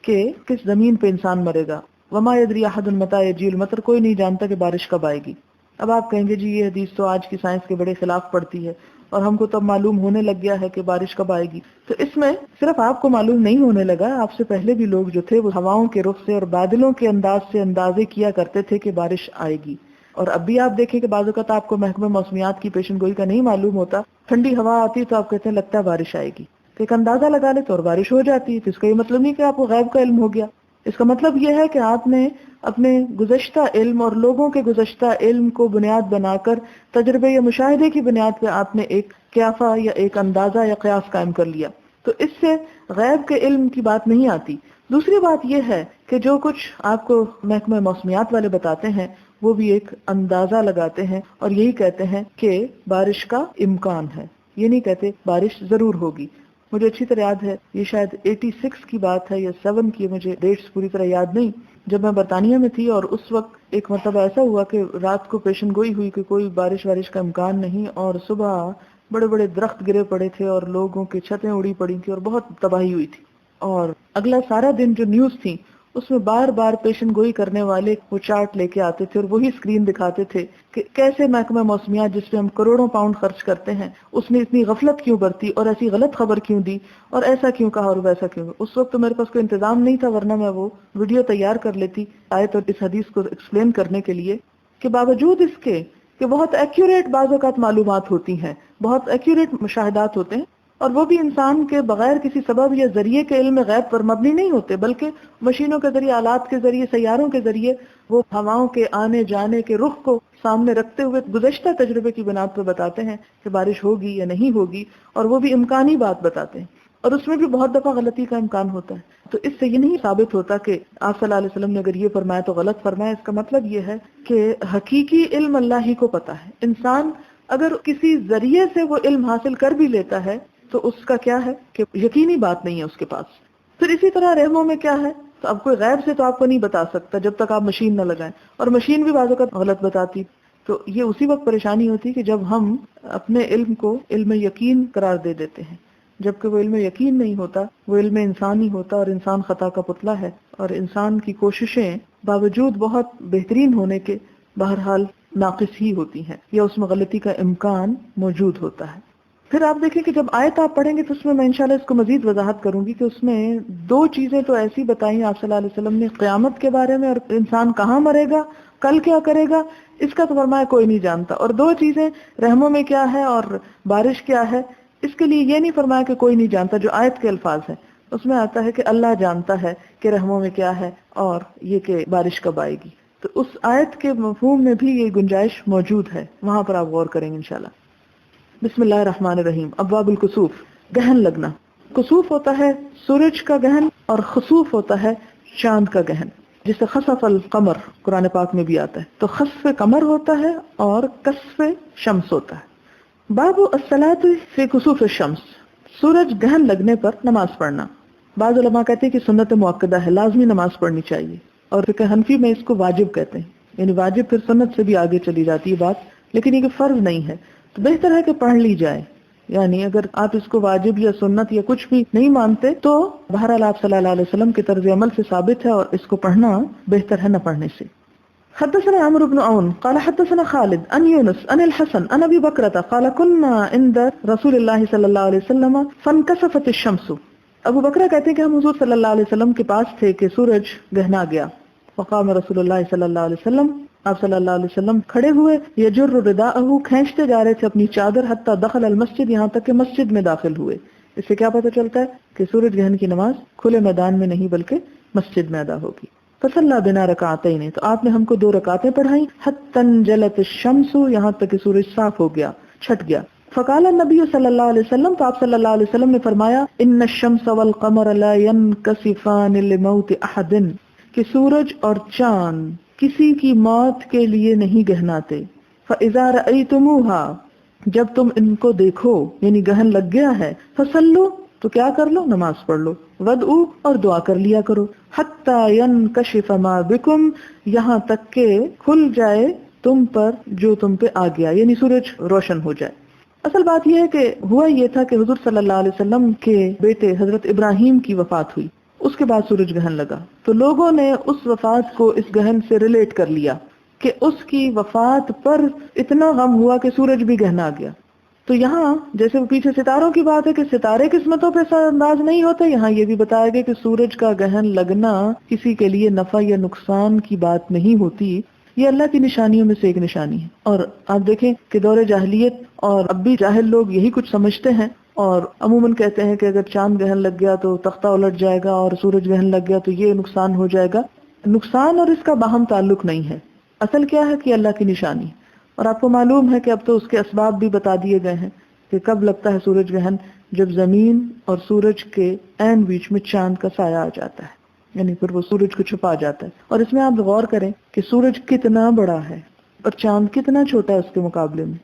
کہ کس زمین پہ انسان مرے گا۔ وما یدری احد متی یجیء المطر، کوئی نہیں جانتا کہ بارش کب آئے گی۔ اب آپ کہیں گے جی یہ حدیث تو آج کی سائنس کے بڑے خلاف پڑتی ہے اور ہم کو تب معلوم ہونے لگ گیا ہے کہ بارش کب آئے گی۔ تو اس میں صرف آپ کو معلوم نہیں ہونے لگا، آپ سے پہلے بھی لوگ جو تھے وہ ہواؤں کے رخ سے اور بادلوں کے انداز سے اندازے کیا کرتے تھے کہ بارش آئے گی۔ اور اب بھی آپ دیکھیں کہ بعض اوقات آپ کو محکمہ موسمیات کی پیشن گوئی کا نہیں معلوم ہوتا، ٹھنڈی ہوا آتی تو آپ کہتے ہیں لگتا ہے بارش آئے گی، تو ایک اندازہ لگا لیتے اور بارش ہو جاتی ہے۔ تو اس کا یہ مطلب نہیں کہ آپ کو غیب کا علم ہو گیا، اس کا مطلب یہ ہے کہ آپ نے اپنے گزشتہ علم اور لوگوں کے گزشتہ علم کو بنیاد بنا کر تجربے یا مشاہدے کی بنیاد پہ آپ نے ایک قیافہ یا ایک اندازہ یا قیاس قائم کر لیا، تو اس سے غیب کے علم کی بات نہیں آتی۔ دوسری بات یہ ہے کہ جو کچھ آپ کو محکمہ موسمیات والے بتاتے ہیں وہ بھی ایک اندازہ لگاتے ہیں اور یہی کہتے ہیں کہ بارش کا امکان ہے، یہ نہیں کہتے بارش ضرور ہوگی۔ مجھے اچھی طرح یاد ہے، یہ شاید 86 کی بات ہے یا 7 کی، مجھے ڈیٹس پوری طرح یاد نہیں، جب میں برطانیہ میں تھی اور اس وقت ایک مرتبہ ایسا ہوا کہ رات کو پیشن گوئی ہوئی کہ کوئی بارش کا امکان نہیں، اور صبح بڑے بڑے درخت گرے پڑے تھے اور لوگوں کی چھتیں اڑی پڑی تھی اور بہت تباہی ہوئی تھی۔ اور اگلا سارا دن جو نیوز تھی اس میں بار بار پیشن گوئی کرنے والے وہ چارٹ لے کے آتے تھے اور وہی اسکرین دکھاتے تھے کہ کیسے محکمہ موسمیات جس پہ ہم کروڑوں پاؤنڈ خرچ کرتے ہیں اس نے اتنی غفلت کیوں برتی اور ایسی غلط خبر کیوں دی اور ایسا کیوں کہا اور ویسا کیوں۔ اس وقت تو میرے پاس کوئی انتظام نہیں تھا، ورنہ میں وہ ویڈیو تیار کر لیتی آیت اور اس حدیث کو ایکسپلین کرنے کے لیے، کہ باوجود اس کے کہ بہت ایکوریٹ بعض اوقات معلومات ہوتی ہیں، بہت ایکوریٹ مشاہدات ہوتے ہیں، اور وہ بھی انسان کے بغیر کسی سبب یا ذریعے کے علم غیب پر مبنی نہیں ہوتے، بلکہ مشینوں کے ذریعے، آلات کے ذریعے، سیاروں کے ذریعے وہ ہواؤں کے آنے جانے کے رخ کو سامنے رکھتے ہوئے گزشتہ تجربے کی بنا پر بتاتے ہیں کہ بارش ہوگی یا نہیں ہوگی، اور وہ بھی امکانی بات بتاتے ہیں، اور اس میں بھی بہت دفعہ غلطی کا امکان ہوتا ہے۔ تو اس سے یہ نہیں ثابت ہوتا کہ آپ صلی اللہ علیہ وسلم نے اگر یہ فرمایا تو غلط فرمایا۔ اس کا مطلب یہ ہے کہ حقیقی علم اللہ ہی کو پتہ ہے، انسان اگر کسی ذریعے سے وہ علم حاصل کر بھی لیتا ہے تو اس کا کیا ہے کہ یقینی بات نہیں ہے اس کے پاس۔ پھر اسی طرح رحموں میں کیا ہے، تو اب کوئی غیب سے تو آپ کو نہیں بتا سکتا جب تک آپ مشین نہ لگائیں، اور مشین بھی بعض اوقات غلط بتاتی۔ تو یہ اسی وقت پریشانی ہوتی کہ جب ہم اپنے علم کو علم یقین قرار دے دیتے ہیں، جبکہ وہ علم یقین نہیں ہوتا، وہ علم انسان ہی ہوتا، اور انسان خطا کا پتلا ہے، اور انسان کی کوششیں باوجود بہت بہترین ہونے کے بہرحال ناقص ہی ہوتی ہیں، یا اس میں غلطی کا امکان موجود ہوتا ہے۔ پھر آپ دیکھیں کہ جب آیت آپ پڑھیں گے تو اس میں انشاءاللہ اس کو مزید وضاحت کروں گی کہ اس میں دو چیزیں تو ایسی بتائیں آپ صلی اللہ علیہ وسلم نے قیامت کے بارے میں، اور انسان کہاں مرے گا، کل کیا کرے گا، اس کا تو فرمایا کوئی نہیں جانتا، اور دو چیزیں رحموں میں کیا ہے اور بارش کیا ہے، اس کے لیے یہ نہیں فرمایا کہ کوئی نہیں جانتا، جو آیت کے الفاظ ہیں اس میں آتا ہے کہ اللہ جانتا ہے کہ رحموں میں کیا ہے اور یہ کہ بارش کب آئے گی۔ تو اس آیت کے مفہوم میں بھی یہ گنجائش موجود ہے، وہاں پر آپ غور کریں گے انشاءاللہ۔ بسم اللہ الرحمن الرحیم۔ ابواب الکسوف، گہن لگنا۔ کسوف ہوتا ہے سورج کا گہن، اور خسوف ہوتا ہے چاند کا گہن، جسے خسف القمر قرآن پاک میں بھی آتا ہے۔ تو خسف قمر ہوتا ہے اور کسف شمس ہوتا ہے۔ باب الصلاۃ فی کسوف الشمس، سورج گہن لگنے پر نماز پڑھنا۔ بعض علماء کہتے ہیں کہ سنت مؤکدہ ہے، لازمی نماز پڑھنی چاہیے، اور فقہ حنفی میں اس کو واجب کہتے ہیں، یعنی واجب پھر سنت سے بھی آگے چلی جاتی ہے بات، لیکن یہ کہ فرض نہیں ہے، تو بہتر ہے کہ پڑھ لی جائے۔ یعنی اگر آپ اس کو واجب یا سنت یا کچھ بھی نہیں مانتے تو بہرحال آپ صلی اللہ علیہ وسلم کے طرز عمل سے ثابت ہے، اور اس کو پڑھنا بہتر ہے نہ پڑھنے سے۔ حدثنا عمرو بن عون قال حدثنا خالد عن يونس عن الحسن عن ابي بكرة قال كنا عند رسول الله صلى الله عليه وسلم فانكسفت الشمس۔ ابو بکرہ کہتے ہیں کہ ہم حضور صلی اللہ علیہ وسلم کے پاس تھے کہ سورج گہنا گیا۔ فقام رسول اللہ صلی اللہ علیہ وسلم، آپ صلی اللہ علیہ وسلم کھڑے ہوئے، یجر رداءہ، کھینچتے جا رہے تھے اپنی چادر، حتی دخل المسجد، یہاں تک کہ مسجد میں داخل ہوئے۔ اس سے کیا پتہ چلتا ہے کہ سورج گرہن کی نماز کھلے میدان میں نہیں بلکہ مسجد میں ادا ہوگی۔ فصلی بنا رکعتین، تو آپ نے ہم کو 2 رکعتیں پڑھائیں، حتی انجلت الشمس، یہاں تک کہ سورج صاف ہو گیا، چھٹ گیا۔ فقال النبی صلی اللہ علیہ وسلم، تو آپ صلی اللہ علیہ وسلم نے فرمایا، ان الشمس والقمر لا ينکسفان لموت احد، کہ سورج اور چاند کسی کی موت کے لیے نہیں گہناتے۔ فَإِذَا رَأَيْتُمُوهَا، جب تم ان کو دیکھو، یعنی گہن لگ گیا ہے، فَصَلُّوا، تو کیا کر لو، نماز پڑھ لو، وَادْعُوا، اور دعا کر لیا کرو، حَتَّى يَنْكَشِفَ مَا بِكُمْ، یہاں تک کہ کھل جائے تم پر جو تم پہ آ گیا، یعنی سورج روشن ہو جائے۔ اصل بات یہ ہے کہ ہوا یہ تھا کہ حضور صلی اللہ علیہ وسلم کے بیٹے حضرت ابراہیم کی وفات ہوئی، اس کے بعد سورج گہن لگا، تو لوگوں نے اس وفات کو اس گہن سے ریلیٹ کر لیا کہ اس کی وفات پر اتنا غم ہوا کہ سورج بھی گہنا گیا۔ تو یہاں جیسے وہ پیچھے ستاروں کی بات ہے کہ ستارے قسمتوں پہ اثر انداز نہیں ہوتے، یہاں یہ بھی بتایا گیا کہ سورج کا گہن لگنا کسی کے لیے نفع یا نقصان کی بات نہیں ہوتی، یہ اللہ کی نشانیوں میں سے ایک نشانی ہے۔ اور آپ دیکھیں کہ دور جاہلیت اور اب بھی جاہل لوگ یہی کچھ سمجھتے ہیں، اور عموماً کہتے ہیں کہ اگر چاند گہن لگ گیا تو تختہ الٹ جائے گا، اور سورج گہن لگ گیا تو یہ نقصان ہو جائے گا۔ نقصان اور اس کا باہم تعلق نہیں ہے، اصل کیا ہے کہ اللہ کی نشانی۔ اور آپ کو معلوم ہے کہ اب تو اس کے اسباب بھی بتا دیے گئے ہیں کہ کب لگتا ہے سورج گہن، جب زمین اور سورج کے عین بیچ میں چاند کا سایہ آ جاتا ہے، یعنی پھر وہ سورج کو چھپا جاتا ہے۔ اور اس میں آپ غور کریں کہ سورج کتنا بڑا ہے اور چاند کتنا چھوٹا ہے اس کے مقابلے میں،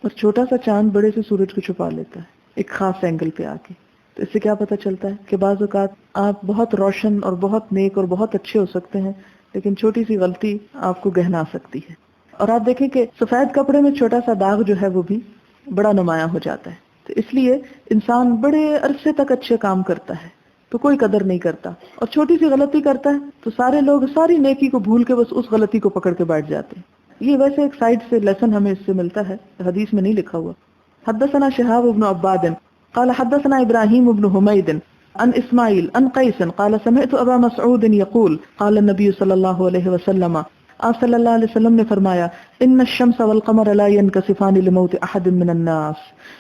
اور چھوٹا سا چاند بڑے سے سورج کو چھپا لیتا ہے ایک خاص اینگل پہ آ کے۔ تو اس سے کیا پتہ چلتا ہے کہ بعض اوقات آپ بہت روشن اور بہت نیک اور بہت اچھے ہو سکتے ہیں، لیکن چھوٹی سی غلطی آپ کو گہنا سکتی ہے۔ اور آپ دیکھیں کہ سفید کپڑے میں چھوٹا سا داغ جو ہے وہ بھی بڑا نمایاں ہو جاتا ہے۔ تو اس لیے انسان بڑے عرصے تک اچھے کام کرتا ہے تو کوئی قدر نہیں کرتا، اور چھوٹی سی غلطی کرتا ہے تو سارے لوگ ساری نیکی کو بھول کے بس اس غلطی کو پکڑ کے بیٹھ جاتے ہیں۔ یہ ویسے ایک سائڈ سے لیسن ہمیں اس سے ملتا ہے، حدیث میں نہیں لکھا ہوا۔ حدثنا شهاب بن عباد قال حدثنا ابراهيم بن حميد عن اسماعيل عن قيس قال سمعت ابا مسعود يقول قال النبي صلى الله عليه وسلم آپ صلی اللہ علیہ وسلم نے فرمایا ان الشمس والقمر لا ينكسفان لموت احد من الناس،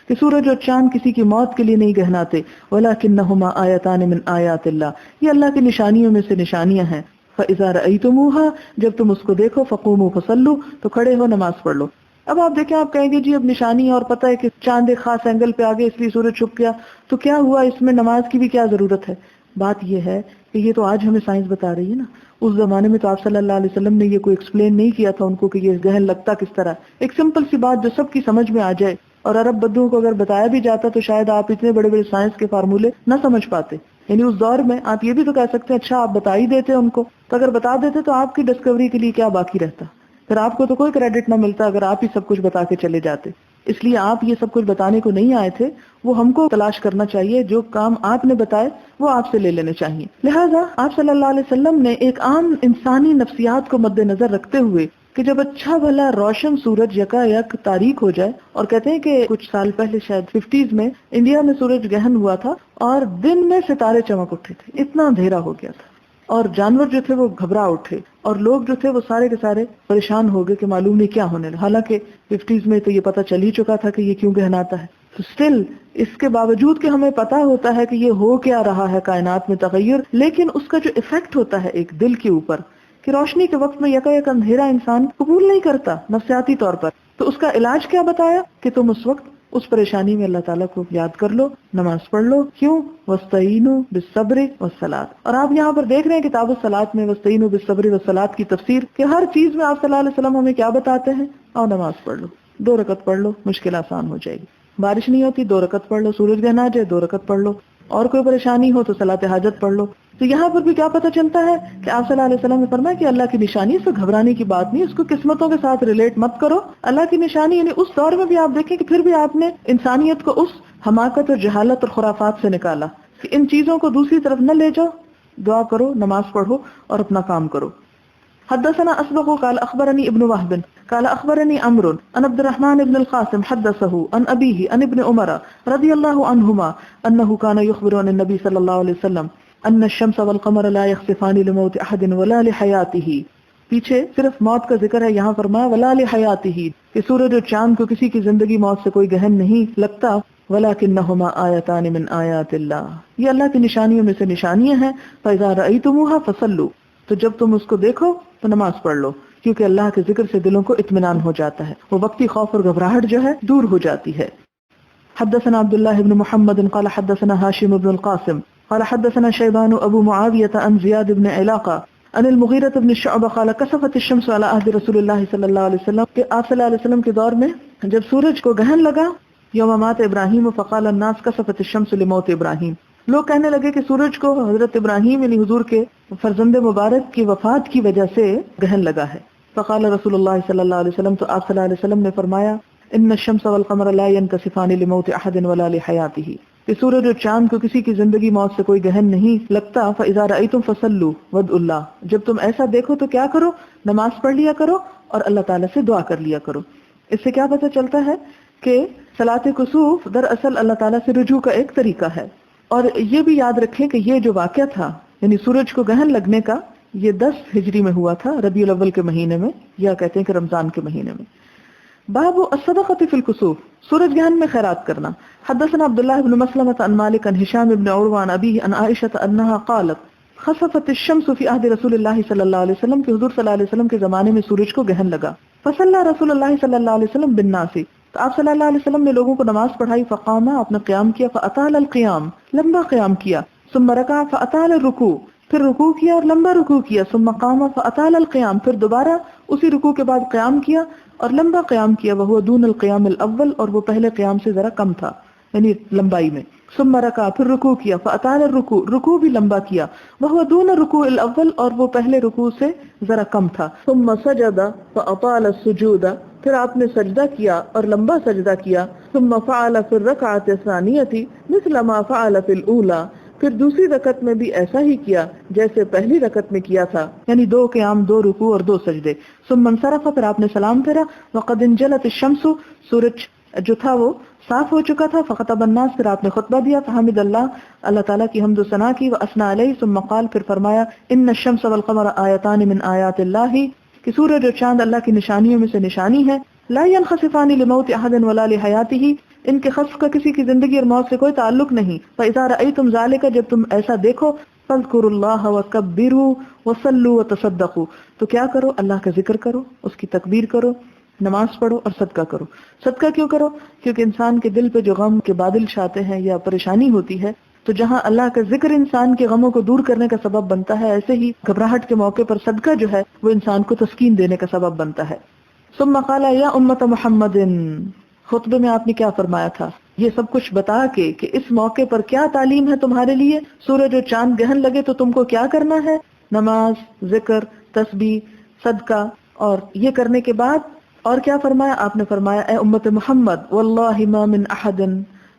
کہ سورج اور چاند کسی کی موت کے لیے نہیں گہناتے، ولکنہما آیتان من آیات اللہ، یہ اللہ کی نشانیوں میں سے نشانیاں ہیں، فاذا رأیتموها، جب تم اس کو دیکھو، فقوموا فصلوا، تو کھڑے ہو نماز پڑھ لو۔ اب آپ دیکھیں، آپ کہیں گے جی اب نشانی اور پتہ ہے کہ چاند ایک خاص اینگل پہ آگے اس لیے سورج چھپ گیا، تو کیا ہوا، اس میں نماز کی بھی کیا ضرورت ہے؟ بات یہ ہے کہ یہ تو آج ہمیں سائنس بتا رہی ہے نا، اس زمانے میں تو آپ صلی اللہ علیہ وسلم نے یہ کوئی ایکسپلین نہیں کیا تھا ان کو کہ یہ گہن لگتا کس طرح۔ ایک سمپل سی بات جو سب کی سمجھ میں آ جائے، اور عرب بدوؤں کو اگر بتایا بھی جاتا تو شاید آپ اتنے بڑے بڑے سائنس کے فارمولے نہ سمجھ پاتے۔ یعنی اس دور میں آپ یہ بھی تو کہہ سکتے ہیں اچھا آپ بتا ہی دیتے ان کو، تو اگر بتا دیتے تو آپ کی ڈسکوری کے لیے کیا باقی رہتا، پھر آپ کو تو کوئی کریڈٹ نہ ملتا اگر آپ ہی سب کچھ بتا کے چلے جاتے۔ اس لیے آپ یہ سب کچھ بتانے کو نہیں آئے تھے، وہ ہم کو تلاش کرنا چاہیے، جو کام آپ نے بتائے وہ آپ سے لے لینے چاہیے۔ لہٰذا آپ صلی اللہ علیہ وسلم نے ایک عام انسانی نفسیات کو مد نظر رکھتے ہوئے کہ جب اچھا بھلا روشن سورج یکا یک تاریک ہو جائے، اور کہتے ہیں کہ کچھ سال پہلے شاید 50s میں انڈیا میں سورج گہن ہوا تھا اور دن میں ستارے چمک اٹھے تھے، اتنا اندھیرا ہو گیا تھا، اور جانور جو تھے وہ گھبرا اٹھے، اور لوگ جو تھے وہ سارے کے سارے پریشان ہو گئے کہ معلوم نہیں کیا ہونے لگا۔ حالانکہ 50s میں تو یہ پتہ چل ہی چکا تھا کہ یہ کیوں گہناتا ہے، تو اسٹل اس کے باوجود کہ ہمیں پتا ہوتا ہے کہ یہ ہو کیا رہا ہے کائنات میں تغیر، لیکن اس کا جو ایفیکٹ ہوتا ہے ایک دل کے اوپر، کہ روشنی کے وقت میں یکا یک اندھیرا انسان قبول نہیں کرتا نفسیاتی طور پر، تو اس کا علاج کیا بتایا کہ تم اس وقت اس پریشانی میں اللہ تعالیٰ کو یاد کر لو، نماز پڑھ لو۔ کیوں؟ وَاسْتَعِينُوا بِالصَّبْرِ وَالصَّلَاةِ، اور آپ یہاں پر دیکھ رہے ہیں کتاب الصلاۃ میں وَاسْتَعِينُوا بِالصَّبْرِ وَالصَّلَاةِ کی تفسیر، کہ ہر چیز میں آپ صلی اللہ علیہ وسلم ہمیں کیا بتاتے ہیں؟ اور نماز پڑھ لو، 2 رکعت پڑھ لو، مشکل آسان ہو جائے گی۔ بارش نہیں ہوتی 2 رکعت پڑھ لو، سورج گہنا جائے 2 رکعت پڑھ لو، اور کوئی پریشانی ہو تو صلاۃ حاجت پڑھ لو۔ تو یہاں پر بھی کیا پتہ چلتا ہے کہ آپ صلی اللہ علیہ وسلم نے فرمایا کہ اللہ کی نشانی، اس کو گھبرانے کی بات نہیں، اس کو قسمتوں کے ساتھ ریلیٹ مت کرو۔ اللہ کی نشانی یعنی اس دور میں بھی آپ دیکھیں کہ پھر بھی آپ نے انسانیت کو اس حماقت اور جہالت اور خرافات سے نکالا کہ ان چیزوں کو دوسری طرف نہ لے جاؤ، دعا کرو، نماز پڑھو اور اپنا کام کرو۔ حدثنا اسبغ قال اخبرني ابن وهب قال اخبرني عمرو عن عبد الرحمن بن القاسم حدثه عن ابيه عن ابن عمر رضي الله عنهما انه كان يخبر عن النبي صلى الله عليه وسلم ان الشمس والقمر لا يخسفان لموت احد ولا لحياته۔ پیچھے صرف موت کا ذکر ہے، یہاں فرمایا ولا لحیاته، کہ سورج اور چاند کو کسی کی زندگی موت سے کوئی گہن نہیں لگتا، ولکنہما آیتان من آیات اللہ، یہ اللہ کی نشانیوں میں سے نشانیاں ہیں، فاذا رأیتموها فصلوا، تو جب تم اس کو دیکھو تو نماز پڑھ لو، کیونکہ اللہ کے ذکر سے دلوں کو اطمینان ہو جاتا ہے، وہ وقتی خوف اور گھبراہٹ جو ہے دور ہو جاتی ہے۔ حدثنا عبد الله بن محمد قال حدثنا هاشم بن القاسم قال حدثنا شيبان ابو معاوية عن زياد بن علاقة عن المغيرة بن شعبة قال كسفت الشمس على عهد رسول الله صلی اللہ علیہ وسلم، کہ آپ صلی اللہ علیہ وسلم کے دور میں جب سورج کو گہن لگا، یوم مات ابراہیم فقال الناس كسفت الشمس لموت ابراہیم، لوگ کہنے لگے کہ سورج کو حضرت ابراہیم یعنی حضور کے فرزند مبارک کی وفات کی وجہ سے گہن لگا ہے۔ فقال رسول اللہ صلی اللہ علیہ وسلم، تو آپ صلی اللہ علیہ وسلم نے فرمایا ان الشمس والقمر لا ينكسفان لموت احد ولا لحياته، کہ سورج اور چاند کو کسی کی زندگی موت سے کوئی گہن نہیں لگتا، فاذا رأيتم فصلوا وادعوا اللہ، جب تم ایسا دیکھو تو کیا کرو؟ نماز پڑھ لیا کرو اور اللہ تعالیٰ سے دعا کر لیا کرو۔ اس سے کیا پتہ چلتا ہے کہ صلاۃ کسوف دراصل اللہ تعالیٰ سے رجوع کا ایک طریقہ ہے۔ اور یہ بھی یاد رکھیں کہ یہ جو واقعہ تھا یعنی سورج کو گہن لگنے کا، یہ 10 ہجری میں ہوا تھا، ربیع الاول کے مہینے میں، یا کہتے ہیں کہ رمضان کے مہینے میں۔ باب الصدقۃ فی الکسوف، سورج گہن میں خیرات کرنا۔ حدثنا عبداللہ بن مسلمۃ عن مالک عن ہشام بن عروہ عن ابیہ عن عائشہ انہا قالت خسفت الشمس فی عہد رسول اللہ صلی اللہ علیہ وسلم، کہ حضور صلی اللہ علیہ وسلم کے زمانے میں سورج کو گہن لگا۔ فصلی رسول اللہ صلی اللہ علیہ وسلم بالناس، تو آپ صلی اللہ علیہ وسلم نے لوگوں کو نماز پڑھائی، فقام، آپ نے قیام کیا، فاطال القیام، لمبا قیام کیا، ثم رکع فاطال الرکوع، پھر رکوع کیا اور لمبا رکوع کیا، ثم قام فاطال القیام، پھر دوبارہ اسی رکوع کے بعد قیام کیا اور لمبا قیام کیا، وهو دون القیام الاول، اور وہ پہلے قیام سے ذرا کم تھا یعنی لمبائی میں، ثم رکع، پھر رکوع کیا، فاطال الرکوع، رکوع بھی لمبا کیا، وهو دون الرکوع الاول، اور وہ پہلے رکوع سے ذرا کم تھا، ثم سجد فاطال السجود، پھر آپ نے سجدہ کیا اور لمبا سجدہ کیا، ثم فعل فی الرکعۃ الثانیۃ مثل ما فعل فی الاولی، پھر دوسری رکعت میں بھی ایسا ہی کیا جیسے پہلی رکعت میں کیا تھا، یعنی 2 قیام، 2 رکوع اور 2 سجدے، ثم انصرف، پھر آپ نے سلام پھیرا، وقد انجلت الشمس، سورج جو تھا وہ صاف ہو چکا تھا، فخطب الناس، پھر آپ نے خطبہ دیا، فحمد اللہ، اللہ تعالیٰ کی حمد و ثنا کی، واثنى علیہ، ثم قال، پھر فرمایا ان الشمس والقمر آیتان من آیات اللہ، کہ سورج اور چاند اللہ کی نشانیوں میں سے نشانی ہے. لا ينخسفان لموت احد ولا لحیاتہ، ان کے خسف کا کسی کی زندگی اور موت سے کوئی تعلق نہیں. فاذا رأیتم ذلک، جب تم ایسا دیکھو، فاذکروا اللہ وکبروا وصلوا وتصدقوا، تو کیا کرو؟ اللہ کا ذکر کرو، اس کی تکبیر کرو، نماز پڑھو اور صدقہ کرو. صدقہ کیوں کرو؟ کیونکہ انسان کے دل پہ جو غم کے بادل چھاتے ہیں یا پریشانی ہوتی ہے، تو جہاں اللہ کا ذکر انسان کے غموں کو دور کرنے کا سبب بنتا ہے، ایسے ہی گھبراہٹ کے موقع پر صدقہ جو ہے وہ انسان کو تسکین دینے کا سبب بنتا ہے. ثم قال یا امت محمد، خطبے میں آپ نے کیا فرمایا تھا؟ یہ سب کچھ بتا کے کہ اس موقع پر کیا تعلیم ہے تمہارے لیے. سورج اور چاند گہن لگے تو تم کو کیا کرنا ہے؟ نماز، ذکر، تسبیح، صدقہ. اور یہ کرنے کے بعد اور کیا فرمایا؟ آپ نے فرمایا اے امت محمد، واللہ ما من احد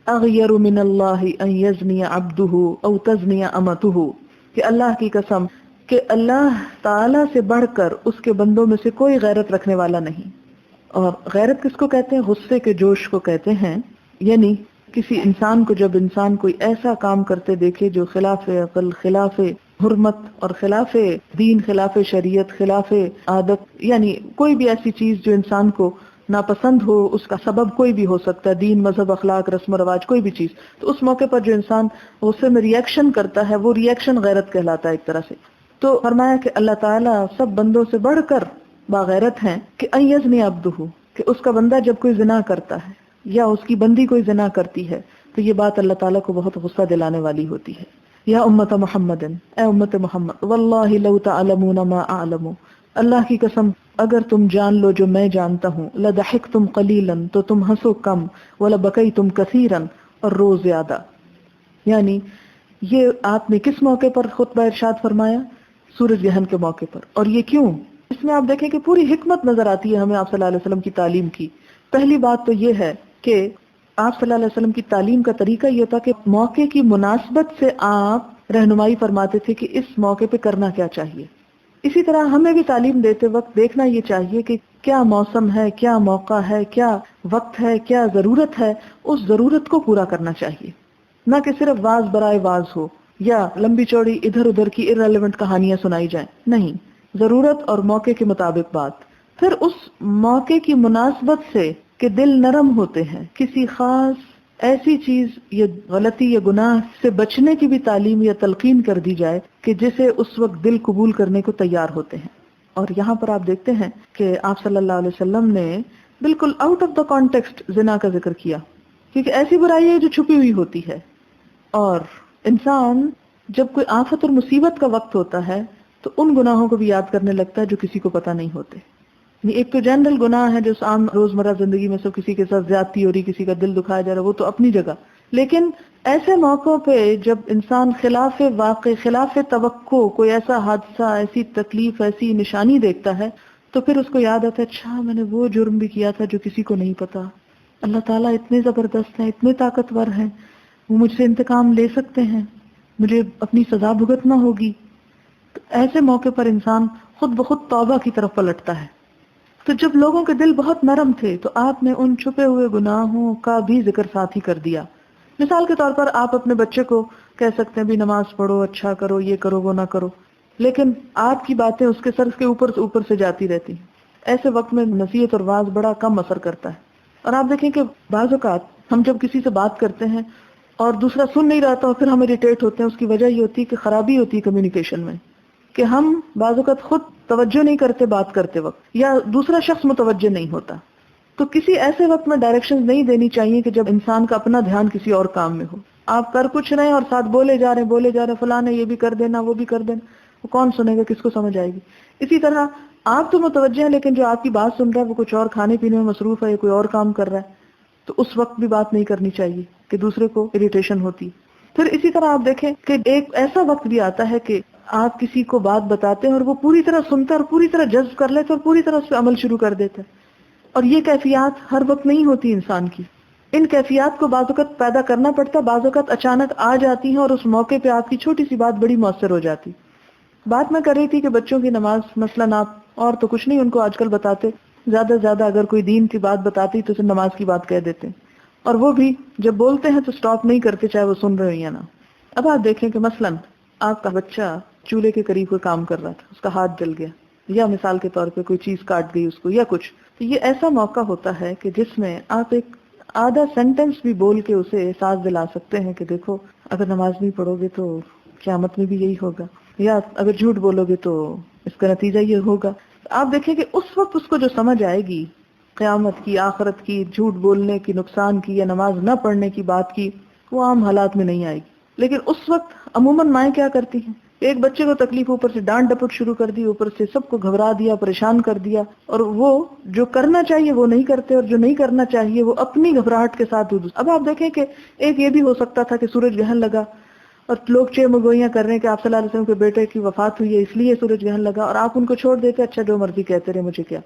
اغیر من اللہ ان یزنی عبدہ او تزنی امتہ، کہ اللہ کی قسم کہ اللہ تعالی سے بڑھ کر اس کے بندوں میں سے کوئی غیرت رکھنے والا نہیں. اور غیرت کس کو کہتے ہیں؟ غصے کے جوش کو کہتے ہیں. یعنی کسی انسان کو جب انسان کوئی ایسا کام کرتے دیکھے جو خلاف عقل، خلاف حرمت اور خلاف دین، خلاف شریعت، خلاف عادت، یعنی کوئی بھی ایسی چیز جو انسان کو ناپسند ہو، اس کا سبب کوئی بھی ہو سکتا ہے، دین، مذہب، اخلاق، رسم و رواج، کوئی بھی چیز، تو اس موقع پر جو انسان غصے میں ریئیکشن کرتا ہے وہ ریئیکشن غیرت کہلاتا ہے ایک طرح سے. تو فرمایا کہ اللہ تعالیٰ سب بندوں سے بڑھ کر باغیرت ہیں کہ ان یزنی عبدہ، کہ اس کا بندہ جب کوئی زنا کرتا ہے یا اس کی بندی کوئی زنا کرتی ہے تو یہ بات اللہ تعالیٰ کو بہت غصہ دلانے والی ہوتی ہے. یا امت محمد، اے امت محمد، واللہ لو تعلمون ما اعلم، اللہ کی قسم اگر تم جان لو جو میں جانتا ہوں، لضحکتم قلیلا، تو تم ہنسو کم، ولبکیتم کثیرا، اور رو زیادہ. یعنی یہ آپ نے کس موقع پر خطبہ ارشاد فرمایا؟ سورج گرہن کے موقع پر. اور یہ کیوں؟ اس میں آپ دیکھیں کہ پوری حکمت نظر آتی ہے ہمیں آپ صلی اللہ علیہ وسلم کی تعلیم کی. پہلی بات تو یہ ہے کہ آپ صلی اللہ علیہ وسلم کی تعلیم کا طریقہ یہ تھا کہ موقع کی مناسبت سے آپ رہنمائی فرماتے تھے کہ اس موقع پہ کرنا کیا چاہیے. اسی طرح ہمیں بھی تعلیم دیتے وقت دیکھنا یہ چاہیے کہ کیا موسم ہے، کیا موقع ہے، کیا وقت ہے، کیا ضرورت ہے، اس ضرورت کو پورا کرنا چاہیے. نہ کہ صرف واز برائے واز ہو یا لمبی چوڑی ادھر ادھر کی ارریلیونٹ کہانیاں سنائی جائیں. نہیں، ضرورت اور موقع کے مطابق بات. پھر اس موقع کی مناسبت سے کہ دل نرم ہوتے ہیں، کسی خاص ایسی چیز یا غلطی یا گناہ سے بچنے کی بھی تعلیم یا تلقین کر دی جائے کہ جسے اس وقت دل قبول کرنے کو تیار ہوتے ہیں. اور یہاں پر آپ دیکھتے ہیں کہ آپ صلی اللہ علیہ وسلم نے بالکل آؤٹ آف دا کانٹیکسٹ زنا کا ذکر کیا، کیونکہ ایسی برائی ہے جو چھپی ہوئی ہوتی ہے. اور انسان جب کوئی آفت اور مصیبت کا وقت ہوتا ہے تو ان گناہوں کو بھی یاد کرنے لگتا ہے جو کسی کو پتہ نہیں ہوتے. ایک تو جنرل گناہ ہے جو عام روزمرہ زندگی میں سب کسی کے ساتھ زیادتی ہو رہی، کسی کا دل دکھایا جا رہا، وہ تو اپنی جگہ. لیکن ایسے موقعوں پہ جب انسان خلاف واقع، خلاف توقع کوئی ایسا حادثہ، ایسی تکلیف، ایسی نشانی دیکھتا ہے تو پھر اس کو یاد آتا ہے اچھا میں نے وہ جرم بھی کیا تھا جو کسی کو نہیں پتا. اللہ تعالیٰ اتنے زبردست ہیں، اتنے طاقتور ہیں، وہ مجھ سے انتقام لے سکتے ہیں، مجھے اپنی سزا بھگتنا ہوگی. تو ایسے موقع پر انسان خود بخود توبہ کی طرف پلٹتا ہے. تو جب لوگوں کے دل بہت نرم تھے تو آپ نے ان چھپے ہوئے گناہوں کا بھی ذکر ساتھ ہی کر دیا. مثال کے طور پر آپ اپنے بچے کو کہہ سکتے ہیں بھی نماز پڑھو، اچھا کرو، یہ کرو، وہ نہ کرو، لیکن آپ کی باتیں اس کے سر کے اوپر سے جاتی رہتی. ایسے وقت میں نصیحت اور واعظ بڑا کم اثر کرتا ہے. اور آپ دیکھیں کہ بعض اوقات ہم جب کسی سے بات کرتے ہیں اور دوسرا سن نہیں رہتا اور پھر ہم اریٹیٹ ہوتے ہیں، اس کی وجہ یہ ہوتی ہے کہ خرابی ہوتی ہے کمیونیکیشن میں، کہ ہم بعض اوقات خود توجہ نہیں کرتے بات کرتے وقت، یا دوسرا شخص متوجہ نہیں ہوتا. تو کسی ایسے وقت میں ڈائریکشن نہیں دینی چاہیے کہ جب انسان کا اپنا دھیان کسی اور کام میں ہو. آپ کر کچھ رہے ہیں اور ساتھ بولے جا رہے ہیں فلاں نے یہ بھی کر دینا، وہ بھی کر دینا، وہ کون سنے گا، کس کو سمجھ آئے گی. اسی طرح آپ تو متوجہ ہیں لیکن جو آپ کی بات سن رہا ہے وہ کچھ اور کھانے پینے میں مصروف ہے یا کوئی اور کام کر رہا ہے، تو اس وقت بھی بات نہیں کرنی چاہیے کہ دوسرے کو اریٹیشن ہوتی. پھر اسی طرح آپ دیکھیں کہ ایک ایسا وقت بھی آتا ہے کہ آپ کسی کو بات بتاتے ہیں اور وہ پوری طرح سنتا ہے اور پوری طرح جذب کر لیتا ہے اور پوری طرح اس پہ عمل شروع کر دیتا ہے. اور یہ کیفیات ہر وقت نہیں ہوتی انسان کی. ان کیفیات کو بعض اوقات پیدا کرنا پڑتا، بعض اوقات اچانک آ جاتی ہیں اور اس موقع پہ آپ کی چھوٹی سی بات بڑی مؤثر ہو جاتی. بات میں کر رہی تھی کہ بچوں کی نماز مثلاً آپ اور تو کچھ نہیں ان کو آج کل بتاتے، زیادہ سے زیادہ اگر کوئی دین کی بات بتاتی تو صرف نماز کی بات کہہ دیتے، اور وہ بھی جب بولتے ہیں تو سٹاپ نہیں کرتے چاہے وہ سن رہے ہو یا نہ. اب آپ دیکھیں کہ مثلاً آپ کا بچہ چولہے کے قریب کوئی کام کر رہا تھا، اس کا ہاتھ جل گیا، یا مثال کے طور پہ کوئی چیز کاٹ گئی اس کو یا کچھ، تو یہ ایسا موقع ہوتا ہے کہ جس میں آپ ایک آدھا سینٹنس بھی بول کے اسے احساس دلا سکتے ہیں کہ دیکھو اگر نماز نہیں پڑھو گے تو قیامت میں بھی یہی ہوگا، یا اگر جھوٹ بولو گے تو اس کا نتیجہ یہ ہوگا. آپ دیکھیں کہ اس وقت اس کو جو سمجھ آئے گی قیامت کی، آخرت کی، جھوٹ بولنے کی نقصان کی یا نماز نہ پڑھنے کی بات کی، وہ عام حالات میں نہیں آئے گی. لیکن اس وقت عموماً مائیں کیا کرتی ہیں، ایک بچے کو تکلیف، اوپر سے ڈانٹ ڈپٹ شروع کر دی، اوپر سے سب کو گھبرا دیا، پریشان کر دیا، اور وہ جو کرنا چاہیے وہ نہیں کرتے، اور جو نہیں کرنا چاہیے وہ اپنی گھبراہٹ کے ساتھ. اب آپ دیکھیں کہ ایک یہ بھی ہو سکتا تھا کہ سورج گرہن لگا اور لوگ چیمگوئیاں کر رہے ہیں کہ آپ صلی اللہ علیہ وسلم کے بیٹے کی وفات ہوئی ہے اس لیے سورج گرہن لگا، اور آپ ان کو چھوڑ دیتے، اچھا جو مرضی کہتے رہے مجھے کیا.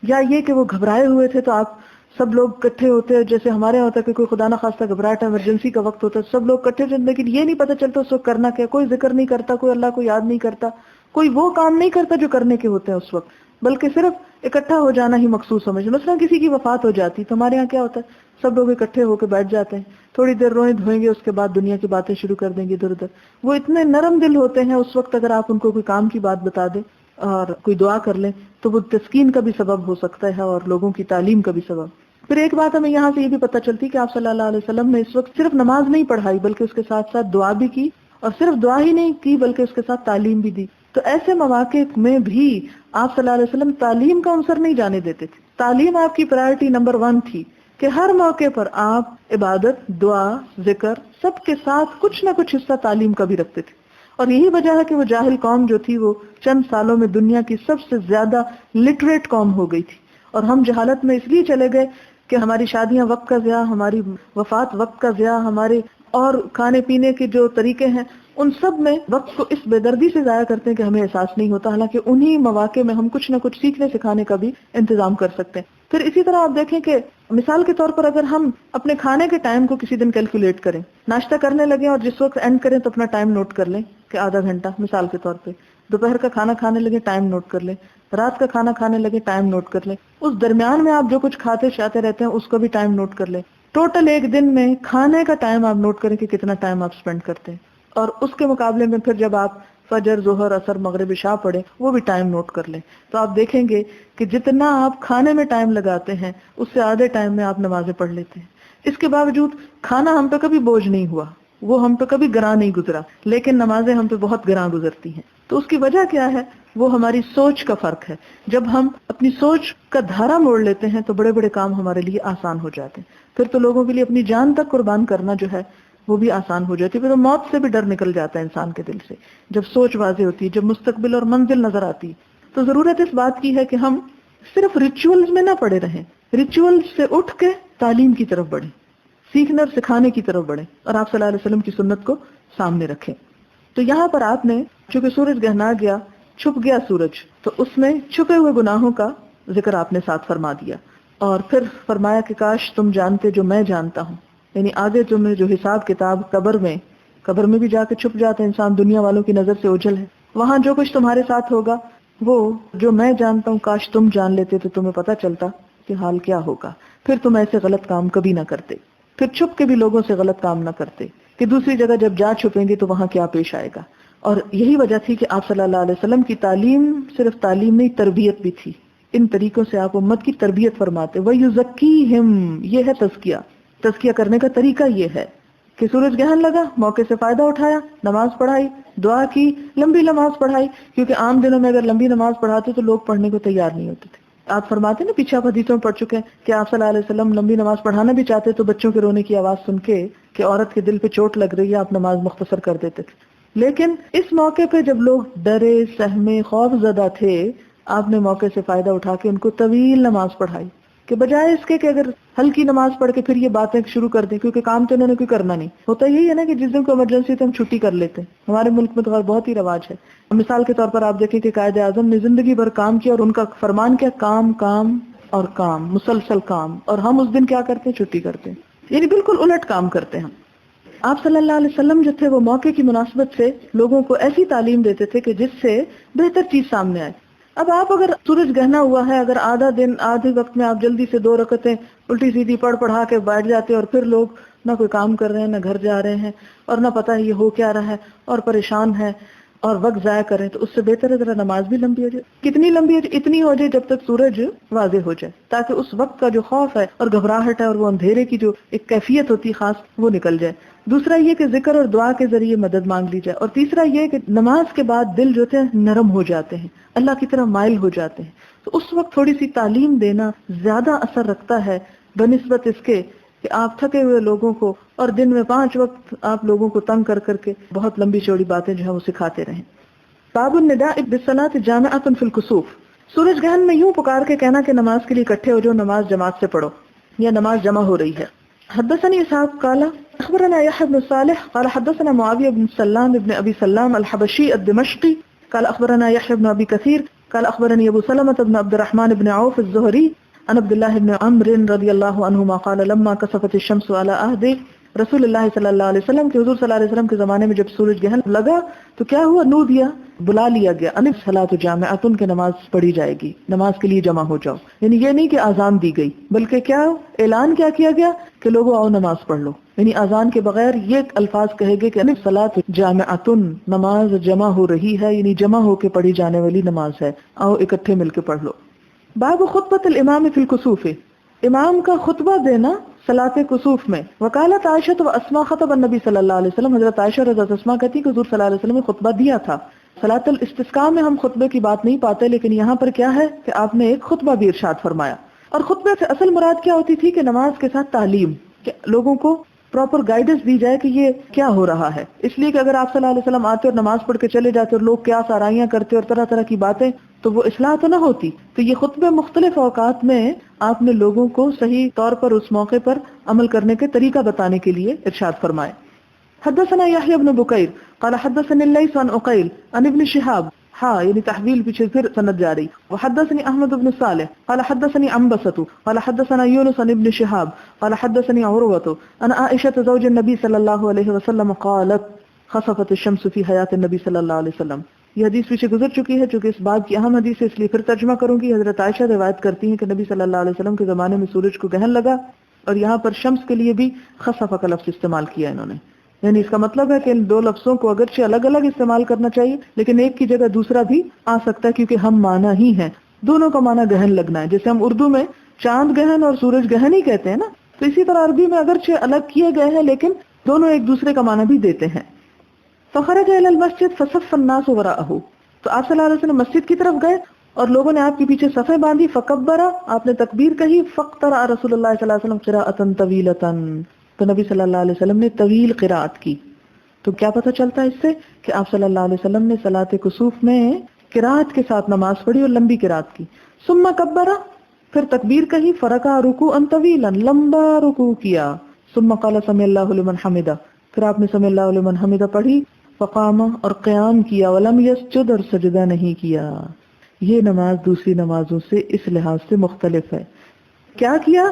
یا یہ کہ وہ گھبرائے ہوئے تھے تو آپ سب لوگ اکٹھے ہوتے، جیسے ہمارے یہاں ہوتا ہے کہ کوئی خدا نہ خواستہ گھبراہٹ ہے، ایمرجنسی کا وقت ہوتا ہے، سب لوگ اکٹھے ہوتے، لیکن یہ نہیں پتہ چلتا اس وقت کرنا کیا. کوئی ذکر نہیں کرتا، کوئی اللہ کو یاد نہیں کرتا، کوئی وہ کام نہیں کرتا جو کرنے کے ہوتے ہیں اس وقت، بلکہ صرف اکٹھا ہو جانا ہی مقصود سمجھ. مثلا کسی کی وفات ہو جاتی تو ہمارے یہاں کیا ہوتا ہے، سب لوگ اکٹھے ہو کے بیٹھ جاتے ہیں، تھوڑی دیر روئیں دھوئیں گے، اس کے بعد دنیا کی باتیں شروع کر دیں گے ادھر ادھر. وہ اتنے نرم دل ہوتے ہیں اس وقت، اگر آپ ان کو کوئی کام کی بات بتا دیں اور کوئی دعا کر لیں تو وہ تسکین کا بھی سبب ہو سکتا ہے اور لوگوں کی تعلیم کا بھی سبب. پھر ایک بات ہمیں یہاں سے یہ بھی پتہ چلتی کہ آپ صلی اللہ علیہ وسلم نے اس وقت صرف نماز نہیں پڑھائی بلکہ اس کے ساتھ ساتھ دعا بھی کی، اور صرف دعا ہی نہیں کی بلکہ اس کے ساتھ تعلیم بھی دی. تو ایسے مواقع میں بھی آپ صلی اللہ علیہ وسلم تعلیم کا عنصر نہیں جانے دیتے تھے. تعلیم آپ کی پرائرٹی نمبر 1 تھی کہ ہر موقع پر آپ عبادت، دعا، ذکر سب کے ساتھ کچھ نہ کچھ حصہ تعلیم کا بھی رکھتے تھے. اور یہی وجہ ہے کہ وہ جاہل قوم جو تھی وہ چند سالوں میں دنیا کی سب سے زیادہ لٹریٹ قوم ہو گئی تھی. اور ہم جہالت میں اس لیے چلے گئے کہ ہماری شادیاں وقت کا ضیاع، ہماری وفات وقت کا ضیاع، ہمارے اور کھانے پینے کے جو طریقے ہیں ان سب میں وقت کو اس بے دردی سے ضائع کرتے ہیں کہ ہمیں احساس نہیں ہوتا، حالانکہ انہی مواقع میں ہم کچھ نہ کچھ سیکھنے سکھانے کا بھی انتظام کر سکتے ہیں. پھر اسی طرح آپ دیکھیں کہ مثال کے طور پر اگر ہم اپنے کھانے کے ٹائم کو کسی دن کیلکولیٹ کریں، ناشتہ کرنے لگیں اور جس وقت اینڈ کریں تو اپنا ٹائم نوٹ کر لیں کہ آدھا گھنٹہ مثال کے طور پہ، دوپہر کا کھانا کھانے لگے ٹائم نوٹ کر لیں، رات کا کھانا کھانے لگے ٹائم نوٹ کر لیں، اس درمیان میں آپ جو کچھ کھاتے شاتے رہتے ہیں اس کو بھی ٹائم نوٹ کر لیں. ٹوٹل ایک دن میں کھانے کا ٹائم آپ نوٹ کریں کہ کتنا ٹائم آپ سپینڈ کرتے ہیں، اور اس کے مقابلے میں پھر جب آپ فجر، ظہر، عصر، مغرب، عشاء پڑھیں وہ بھی ٹائم نوٹ کر لیں. تو آپ دیکھیں گے کہ جتنا آپ کھانے میں ٹائم لگاتے ہیں اس سے آدھے ٹائم میں آپ نمازیں پڑھ لیتے ہیں. اس کے باوجود کھانا ہم پہ کبھی بوجھ نہیں ہوا، وہ ہم پہ کبھی گراں نہیں گزرا، لیکن نمازیں ہم پہ بہت گراں گزرتی ہیں. تو اس کی وجہ کیا ہے؟ وہ ہماری سوچ کا فرق ہے. جب ہم اپنی سوچ کا دھارا موڑ لیتے ہیں تو بڑے بڑے کام ہمارے لیے آسان ہو جاتے ہیں. پھر تو لوگوں کے لیے اپنی جان تک قربان کرنا جو ہے وہ بھی آسان ہو جاتی ہے. پھر تو موت سے بھی ڈر نکل جاتا ہے انسان کے دل سے جب سوچ واضح ہوتی ہے، جب مستقبل اور منزل نظر آتی ہے. تو ضرورت اس بات کی ہے کہ ہم صرف ریچولز میں نہ پڑے رہیں، ریچولز سے اٹھ کے تعلیم کی طرف بڑھیں، سیکھنے اور سکھانے کی طرف بڑھیں، اور آپ صلی اللہ علیہ وسلم کی سنت کو سامنے رکھیں. تو یہاں پر آپ نے چونکہ سورج گہنا گیا، چھپ گیا سورج، تو اس میں چھپے ہوئے گناہوں کا ذکر آپ نے ساتھ فرما دیا، اور پھر فرمایا کہ کاش تم جانتے جو میں جانتا ہوں. یعنی آگے تمہیں جو حساب کتاب قبر میں بھی جا کے چھپ جاتا ہے انسان، دنیا والوں کی نظر سے اوجھل ہے، وہاں جو کچھ تمہارے ساتھ ہوگا وہ جو میں جانتا ہوں کاش تم جان لیتے تو تمہیں پتہ چلتا کہ حال کیا ہوگا. پھر تم ایسے غلط کام کبھی نہ کرتے، پھر چھپ کے بھی لوگوں سے غلط کام نہ کرتے کہ دوسری جگہ جب جا چھپیں گے تو وہاں کیا پیش آئے گا. اور یہی وجہ تھی کہ آپ صلی اللہ علیہ وسلم کی تعلیم صرف تعلیم نہیں، تربیت بھی تھی. ان طریقوں سے آپ امت کی تربیت فرماتے. وَيُزَكِّيهِمْ، یہ ہے تزکیہ کرنے کا طریقہ. یہ ہے کہ سورج گہن لگا، موقع سے فائدہ اٹھایا، نماز پڑھائی، دعا کی، لمبی نماز پڑھائی، کیونکہ عام دنوں میں اگر لمبی نماز پڑھاتے تو لوگ پڑھنے کو تیار نہیں ہوتے تھے. آپ فرماتے نا، پیچھے آپ حدیثوں میں پڑھ چکے ہیں کہ آپ صلی اللہ علیہ وسلم لمبی نماز پڑھانا بھی چاہتے تو بچوں کے رونے کی آواز سن کے کہ عورت کے دل پہ چوٹ لگ رہی ہے آپ نماز مختصر کر دیتے تھے. لیکن اس موقع پہ جب لوگ ڈرے، سہمے، خوف زدہ تھے، آپ نے موقع سے فائدہ اٹھا کے ان کو طویل نماز پڑھائی، کہ بجائے اس کے کہ اگر ہلکی نماز پڑھ کے پھر یہ باتیں شروع کر دیں، کیونکہ کام تو انہوں نے کوئی کرنا نہیں ہوتا. یہی ہے نا کہ جس دن کو ایمرجنسی تو ہم چھٹی کر لیتے ہیں. ہمارے ملک میں تو بہت ہی رواج ہے. مثال کے طور پر آپ دیکھیں کہ قائد اعظم نے زندگی بھر کام کیا اور ان کا فرمان کیا؟ کام کام اور کام، مسلسل کام. اور ہم اس دن کیا کرتے ہیں؟ چھٹی کرتے ہیں. یعنی بالکل الٹ کام کرتے ہیں. آپ صلی اللہ علیہ وسلم جو تھے وہ موقع کی مناسبت سے لوگوں کو ایسی تعلیم دیتے تھے کہ جس سے بہتر چیز سامنے آئے. اب آپ اگر سورج گہنا ہوا ہے، اگر آدھا دن آدھے وقت میں آپ جلدی سے 2 رکعتیں الٹی سیدھی پڑھا کے بیٹھ جاتے، اور پھر لوگ نہ کوئی کام کر رہے ہیں، نہ گھر جا رہے ہیں، اور نہ پتہ ہے یہ ہو کیا رہا ہے، اور پریشان ہے، اور وقت ضائع کریں تو اس سے بہتر ہے ذرا نماز بھی لمبی ہو جائے. کتنی لمبی ہو جائے؟ اتنی ہو جائے جب تک سورج واضح ہو جائے، تاکہ اس وقت کا جو خوف ہے اور گھبراہٹ ہے اور وہ اندھیرے کی جو ایک کیفیت ہوتی ہے خاص، وہ نکل جائے. دوسرا یہ کہ ذکر اور دعا کے ذریعے مدد مانگ لی جائے. اور تیسرا یہ کہ نماز کے بعد دل جو ہے نرم ہو جاتے ہیں، اللہ کی طرف مائل ہو جاتے ہیں، تو اس وقت تھوڑی سی تعلیم دینا زیادہ اثر رکھتا ہے بنسبت اس کے کہ آپ تھکے ہوئے لوگوں کو اور دن میں 5 وقت آپ لوگوں کو تنگ کر کر کے بہت لمبی چوڑی باتیں جو ہے وہ سکھاتے رہیں. باب النداء بالصلاۃ جامعۃ فی الکسوف. سورج گرہن میں یوں پکار کے کہنا کہ نماز کے لیے اکٹھے ہو جاؤ، نماز جماعت سے پڑھو یا نماز جمع ہو رہی ہے. حدثني اسحاق قال اخبرنا يحيى بن صالح قال حدثنا معاوية بن سلام بن ابي سلام الحبشي الدمشقي قال اخبرنا يحيى بن ابي كثير قال اخبرني ابو سلمة بن عبد الرحمن بن عوف الزهري عن عبد الله بن عمرو رضي الله عنهما قال لما كسفت الشمس على عهد رسول اللہ صلی اللہ علیہ وسلم کہ حضور صلی اللہ علیہ وسلم کے زمانے میں جب سورج گرہن لگا تو کیا ہوا؟ نو دیا، بلا لیا گیا، ان الصلاۃ جامعۃ کہ نماز پڑھی جائے گی، نماز کے لیے جمع ہو جاؤ. یعنی یہ نہیں کہ اذان دی گئی، بلکہ کیا اعلان کیا گیا کہ لوگوں آؤ نماز پڑھ لو. یعنی اذان کے بغیر یہ الفاظ کہے گے کہ ان الصلاۃ جامعۃ، نماز جمع ہو رہی ہے، یعنی جمع ہو کے پڑھی جانے والی نماز ہے، آؤ اکٹھے مل کے پڑھ لو. باب خطبۃ الامام فی الکسوف. امام کا خطبہ دینا صلاۃ کسوف میں. وکالت عائشہ و اسماء خطب النبی صلی اللہ علیہ وسلم. حضرت عائشہ اور حضرت اسماء کہتی کہ حضور صلی اللہ علیہ وسلم نے خطبہ دیا تھا. صلاۃ الاستسقاء میں ہم خطبے کی بات نہیں پاتے، لیکن یہاں پر کیا ہے کہ آپ نے ایک خطبہ بھی ارشاد فرمایا. اور خطبے سے اصل مراد کیا ہوتی تھی کہ نماز کے ساتھ تعلیم، کہ لوگوں کو پراپر گائیڈنس دی جائے کہ یہ کیا ہو رہا ہے. اس لیے کہ اگر آپ صلی اللہ علیہ وسلم آتے اور نماز پڑھ کے چلے جاتے اور لوگ قیاس آرائیاں کرتے اور طرح طرح کی باتیں، تو وہ اصلاح تو نہ ہوتی. تو یہ خطبے مختلف اوقات میں آپ نے لوگوں کو صحیح طور پر اس موقع پر عمل کرنے کے طریقہ بتانے کے لیے ارشاد فرمائے. حدثنا يحيى بن بكير قال حدثني الليث عن عقيل عن ابن شهاب یعنی تحویل پیچھے پھر سند جاری. وحدثني احمد بن صالح قال حدثني عنبسة قال حدثنا يونس عن ابن شهاب قال حدثني عروة عن عائشة زوج النبي صلى الله عليه وسلم قالت خسفت الشمس في حياة النبي صلى الله عليه وسلم. یہ حدیث پیچھے گزر چکی ہے، چونکہ اس بات کی اہم حدیث ہے اس لیے پھر ترجمہ کروں گی. حضرت عائشہ روایت کرتی ہیں کہ نبی صلی اللہ علیہ وسلم کے زمانے میں سورج کو گرہن لگا، اور یہاں پر شمس کے لیے بھی خسف کا لفظ استعمال کیا انہوں نے. یعنی اس کا مطلب ہے کہ ان دو لفظوں کو اگرچہ الگ الگ استعمال کرنا چاہیے، لیکن ایک کی جگہ دوسرا بھی آ سکتا ہے، کیونکہ ہم معنی ہی ہیں. دونوں کا معنی گہن لگنا ہے. جیسے ہم اردو میں چاند گہن اور سورج گہن ہی کہتے ہیں نا، تو اسی طرح عربی میں اگرچہ الگ کیے گئے ہیں لیکن دونوں ایک دوسرے کا معنی بھی دیتے ہیں. فخرج الى المسجد فصف الناس وراءه. تو آپ صلی اللہ علیہ وسلم مسجد کی طرف گئے اور لوگوں نے آپ کے پیچھے صفیں باندھی. فکبر، آپ نے تکبیر کہی. فقرأ رسول اللہ صلی اللہ علیہ وسلم قراءة طویلة. تو نبی صلی اللہ علیہ وسلم نے طویل قراءت کی. تو کیا پتہ چلتا ہے اس سے کہ آپ صلی اللہ علیہ وسلم نے صلاۃ کسوف میں قراءت کے ساتھ نماز پڑھی اور لمبی قراءت کی. ثم کبر، پھر تکبیر کہی. فرکع رکوعا طویلا، لمبا رکوع کیا. ثم قال سمع اللہ لمن حمدہ، پھر آپ نے سمع اللہ لمن حمدہ پڑھی. فقام، اور قیام کیا. ولم یسجد، اور سجدہ نہیں کیا. یہ نماز دوسری نمازوں سے اس لحاظ سے مختلف ہے. کیا کیا؟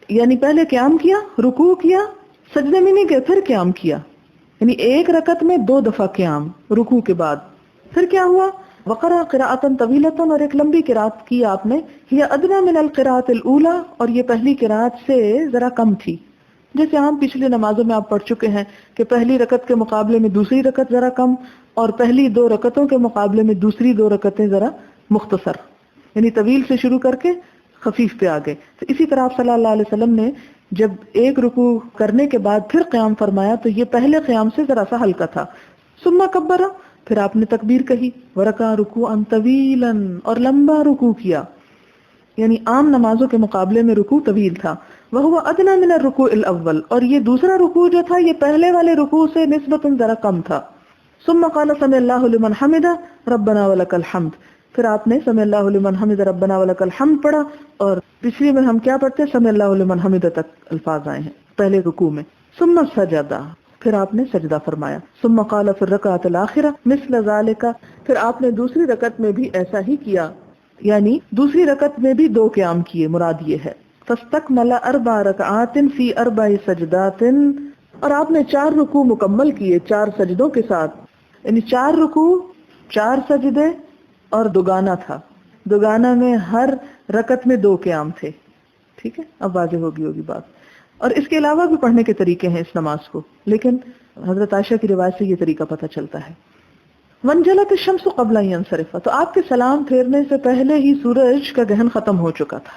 یعنی پہلے قیام کیا، رکوع کیا، سجدے میں نہیں گئے، پھر قیام کیا. یعنی ایک رکعت میں 2 دفعہ قیام رکوع کے بعد. پھر کیا ہوا؟ وقرأ قراءة طویلة، اور ایک لمبی قراءت کی آپ نے. ہی ادنی من القراءة الاولى، اور یہ پہلی قراءت سے ذرا کم تھی. جیسے ہم پچھلی نمازوں میں آپ پڑھ چکے ہیں کہ پہلی رکعت کے مقابلے میں دوسری رکعت ذرا کم، اور پہلی 2 رکعتوں کے مقابلے میں دوسری 2 رکعتیں ذرا مختصر. یعنی طویل سے شروع کر کے خفیف پہ آ گئے. تو اسی طرح آپ صلی اللہ علیہ وسلم نے جب ایک رکوع کرنے کے بعد پھر قیام فرمایا تو یہ پہلے قیام سے ذرا سا ہلکا تھا. ثم کبر، پھر آپ نے تکبیر کہی. ورکع رکوعا طویلا، اور لمبا رکوع کیا. یعنی عام نمازوں کے مقابلے میں رکوع طویل تھا. وہو ادنی من الرکوع الاول، اور یہ دوسرا رکوع جو تھا یہ پہلے والے رکوع سے نسبتاً ذرا کم تھا. ثم قال سمع اللہ لمن حمدہ ربنا ولک الحمد، پھر آپ نے سمع اللہ لمن حمدہ ربنا ولک الحمد پڑھا. اور پچھلی میں ہم کیا پڑھتے ہیں؟ سمع اللہ لمن حمدہ تک الفاظ آئے ہیں پہلے رکوع میں. ثم سجدہ، پھر آپ نے سجدہ فرمایا. ثم قال فی الرکعۃ الاخرہ مثل ذلک، پھر آپ نے دوسری رکعت میں بھی ایسا ہی کیا. یعنی دوسری رکعت میں بھی 2 قیام کیے، مراد یہ ہے. فاستکمل 4 رکعات فی 4 سجدات، اور آپ نے 4 رکوع مکمل کیے 4 سجدوں کے ساتھ. یعنی 4 رکوع 4 سجدے اور دوگانہ تھا. دوگانہ میں ہر رکعت میں 2 قیام تھے. ٹھیک ہے، اب واضح ہوگی بات. اور اس کے علاوہ بھی پڑھنے کے طریقے ہیں اس نماز کو، لیکن حضرت عائشہ کی روایت سے یہ طریقہ پتہ چلتا ہے. وانجلت الشمس قبل ان ينصرف، تو آپ کے سلام پھیرنے سے پہلے ہی سورج کا گہن ختم ہو چکا تھا.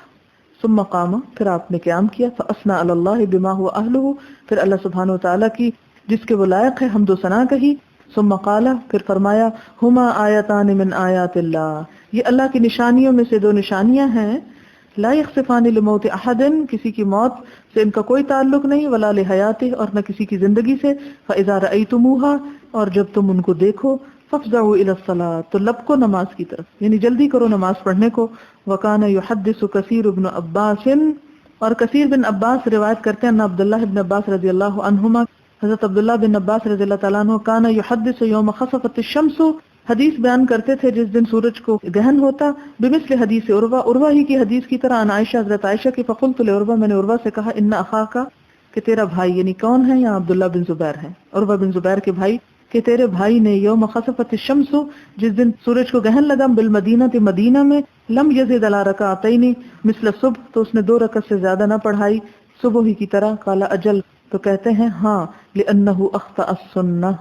ثم قام، پھر آپ نے قیام کیا. فاثنى على الله بما هو اهله، پھر اللہ سبحانہ وتعالی کی جس کے وہ لائق ہے حمد و ثنا کہی. ثم قال، پھر فرمایا ہما آیتان من آیات اللہ، یہ اللہ کی نشانیوں میں سے دو نشانیاں ہیں. لا یخسفان لموت احد، کسی کی موت سے ان کا کوئی تعلق نہیں، ولا لحیاتہ، اور نہ کسی کی زندگی سے. فاذا رأیتموها، اور جب تم ان کو دیکھو، فافزعوا الى الصلاۃ، تو لپکو نماز کی طرف، یعنی جلدی کرو نماز پڑھنے کو. وکان یحدث کثیر بن عباس، اور کثیر بن عباس روایت کرتے ہیں ان عبداللہ بن عباس رضی اللہ عنہما، حضرت عبداللہ بن عباس رضی اللہ تعالیٰ عنہ، کان یحدث یوم خسفت الشمس، حدیث بیان کرتے تھے جس دن سورج کو گہن ہوتا. بمثل حدیث عروہ، عروہ ہی کی حدیث کی طرح. عن عائشہ، حضرت عائشہ کی. فقلت لعروہ، میں نے عروہ سے کہا ان اخاک، کہ تیرا بھائی، یعنی کون ہے؟ یا عبداللہ بن زبیر ہے، عروہ بن زبیر کے بھائی، کہ تیرے بھائی نے یوم خسفت الشمس، جس دن سورج کو گہن لگا، بالمدینہ، مدینہ میں، لم یزد علی رکعتین مثل الصبح، تو اس نے 2 رکعت سے زیادہ نہ پڑھائی صبح ہی کی طرح. قال اجل، تو کہتے ہیں ہاں، لانہ اخطأ السنہ،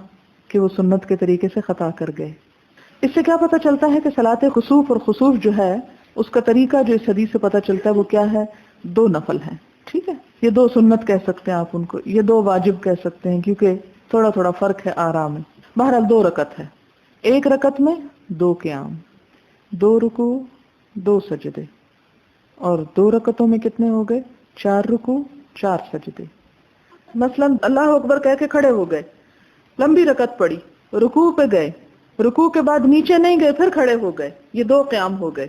کہ وہ سنت کے طریقے سے خطا کر گئے. اس سے کیا پتہ چلتا ہے کہ صلاۃ خسوف، اور خسوف جو ہے اس کا طریقہ جو اس حدیث سے پتہ چلتا ہے وہ کیا ہے؟ 2 نفل ہیں. ٹھیک ہے، یہ 2 سنت کہہ سکتے ہیں آپ ان کو، یہ 2 واجب کہہ سکتے ہیں، کیونکہ تھوڑا تھوڑا فرق ہے آرا میں. بہرحال 2 رکعت ہے، 1 رکعت میں 2 قیام، 2 رکوع، 2 سجدے، اور 2 رکعتوں میں کتنے ہو گئے؟ 4 رکوع، 4 سجدے. مثلا اللہ اکبر کہہ کے کھڑے ہو گئے، لمبی رکعت پڑی، رکوع پہ گئے، رکوع کے بعد نیچے نہیں گئے، پھر کھڑے ہو گئے، یہ 2 قیام ہو گئے.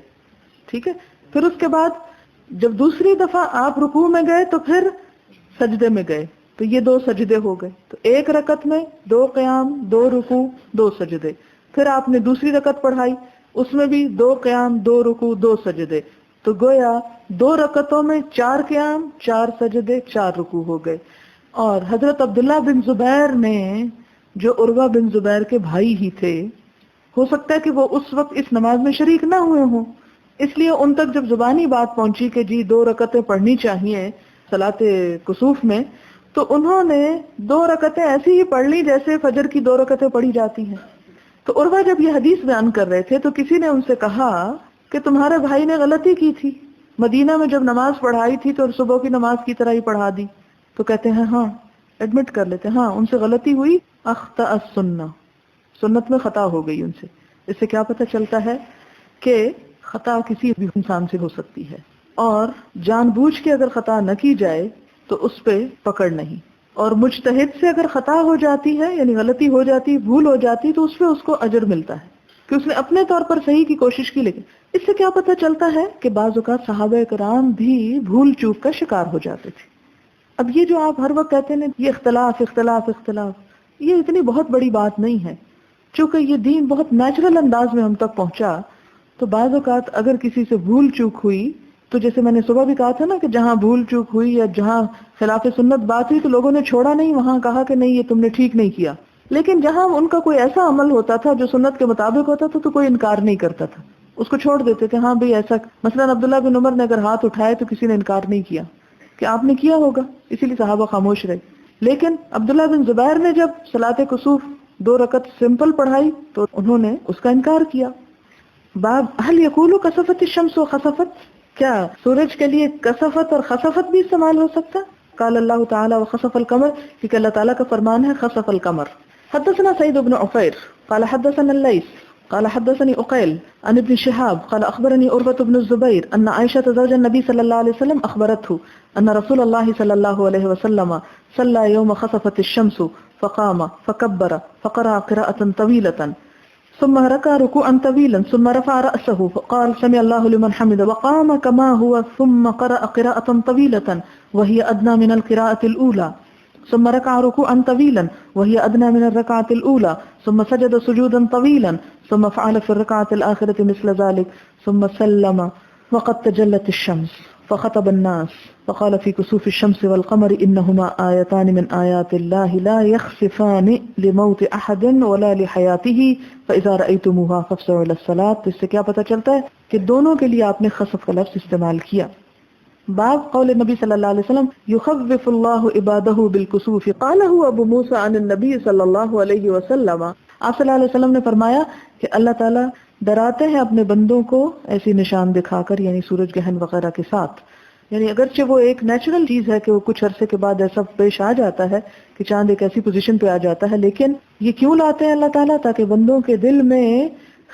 ٹھیک ہے، پھر اس کے بعد جب دوسری دفعہ آپ رکوع میں گئے تو پھر سجدے میں گئے، تو یہ 2 سجدے ہو گئے. تو 1 رکعت میں 2 قیام، 2 رکوع، 2 سجدے. پھر آپ نے دوسری رکعت پڑھائی، اس میں بھی 2 قیام، 2 رکوع، 2 سجدے. تو گویا 2 رکعتوں میں 4 قیام، 4 سجدے، 4 رکوع ہو گئے. اور حضرت عبداللہ بن زبیر نے، جو عروہ بن زبیر کے بھائی ہی تھے، ہو سکتا ہے کہ وہ اس وقت اس نماز میں شریک نہ ہوئے ہوں، اس لیے ان تک جب زبانی بات پہنچی کہ جی 2 رکعتیں پڑھنی چاہیے صلاۃ کسوف میں، تو انہوں نے 2 رکعتیں ایسی ہی پڑھ لی جیسے فجر کی 2 رکعتیں پڑھی جاتی ہیں. تو عروہ جب یہ حدیث بیان کر رہے تھے تو کسی نے ان سے کہا کہ تمہارے بھائی نے غلطی کی تھی، مدینہ میں جب نماز پڑھائی تھی تو صبح کی نماز کی طرح ہی پڑھا دی. تو کہتے ہیں ہاں، ایڈمٹ کر لیتے ہیں، ہاں ان سے غلطی ہوئی، اخطأ السنہ، سنت میں خطا ہو گئی ان سے. اس سے کیا پتہ چلتا ہے کہ خطا کسی بھی انسان سے ہو سکتی ہے، اور جان بوجھ کے اگر خطا نہ کی جائے تو اس پہ پکڑ نہیں، اور مجتہد سے اگر خطا ہو جاتی ہے، یعنی غلطی ہو جاتی، بھول ہو جاتی، تو اس پہ اس کو اجر ملتا ہے کہ اس نے اپنے طور پر صحیح کی کوشش کی. لیکن اس سے کیا پتہ چلتا ہے کہ بعض اوقات صحابہ کرام بھی بھول چوک کا شکار ہو جاتے تھے. اب یہ جو آپ ہر وقت کہتے ہیں یہ اختلاف اختلاف اختلاف، یہ اتنی بہت بڑی بات نہیں ہے. چونکہ یہ دین بہت نیچرل انداز میں ہم تک پہنچا، تو بعض اوقات اگر کسی سے بھول چوک ہوئی، تو جیسے میں نے صبح بھی کہا تھا نا کہ جہاں بھول چوک ہوئی یا جہاں خلاف سنت بات ہوئی تو لوگوں نے چھوڑا نہیں، وہاں کہا کہ نہیں یہ تم نے ٹھیک نہیں کیا. لیکن جہاں ان کا کوئی ایسا عمل ہوتا تھا جو سنت کے مطابق ہوتا تھا تو کوئی انکار نہیں کرتا تھا، اس کو چھوڑ دیتے تھے. ہاں بھئی ایسا، مثلا عبداللہ بن عمر نے اگر ہاتھ اٹھائے تو کسی نے انکار نہیں کیا کہ آپ نے کیا ہوگا، اسی لیے صحابہ خاموش رہے. لیکن عبداللہ بن زبیر نے جب صلاۃ کسوف 2 رکعت سمپل پڑھائی تو انہوں نے اس کا انکار کیا. باب هل يقول کسفت الشمس وخسفت، کیا سورج کے لیے کسفت اور خسفت بھی استعمال ہو سکتا؟ قال اللہ تعالی وخسف القمر، کیونکہ اللہ تعالیٰ کا فرمان ہے خسف القمر. حدثنا سعید بن عفیر قال حدثنا الليث قال حدثني عقيل عن ابن شهاب قال اخبرني عروة بن الزبير ان عائشة زوج النبي صلى الله عليه وسلم اخبرته ان رسول الله صلى الله عليه وسلم صلى يوم خسفت الشمس فقام فكبر فقرأ قراءة طويلة ثم ركع ركوعا طويلا ثم رفع رأسه فقال سمع الله لمن حمده وقام كما هو ثم قرأ قراءة طويلة وهي أدنى من القراءة الأولى ثم ركع ركوعا طويلا وهي أدنى من الركعة الأولى ثم سجد سجودا طويلا ثم فعل في الركعة الآخرة مثل ذلك ثم سلم وقد تجلت الشمس فخطب الناس فقال في كسوف الشمس والقمر إنهما آيتان من آيات الله لا يخسفان لموت أحد ولا لحياته فإذا رأيتموها فافزعوا إلى الصلاة. اس سے کیا پتہ چلتا ہے کہ دونوں کے لیے آپ نے خسف کا لفظ استعمال کیا. باب قول نبی صلی اللہ علیہ وسلم يخوف الله عباده بالكسوف قاله ابو موسى عن النبي صلی اللہ علیہ وسلم آپ صلی اللہ علیہ وسلم نے فرمایا کہ اللہ تعالیٰ ڈراتے ہیں اپنے بندوں کو ایسی نشان دکھا کر، یعنی سورج گرہن وغیرہ کے ساتھ. یعنی اگرچہ وہ ایک نیچرل چیز ہے کہ وہ کچھ عرصے کے بعد ایسا پیش آ جاتا ہے کہ چاند ایک ایسی پوزیشن پہ آ جاتا ہے، لیکن یہ کیوں لاتے ہیں اللہ تعالیٰ؟ تاکہ بندوں کے دل میں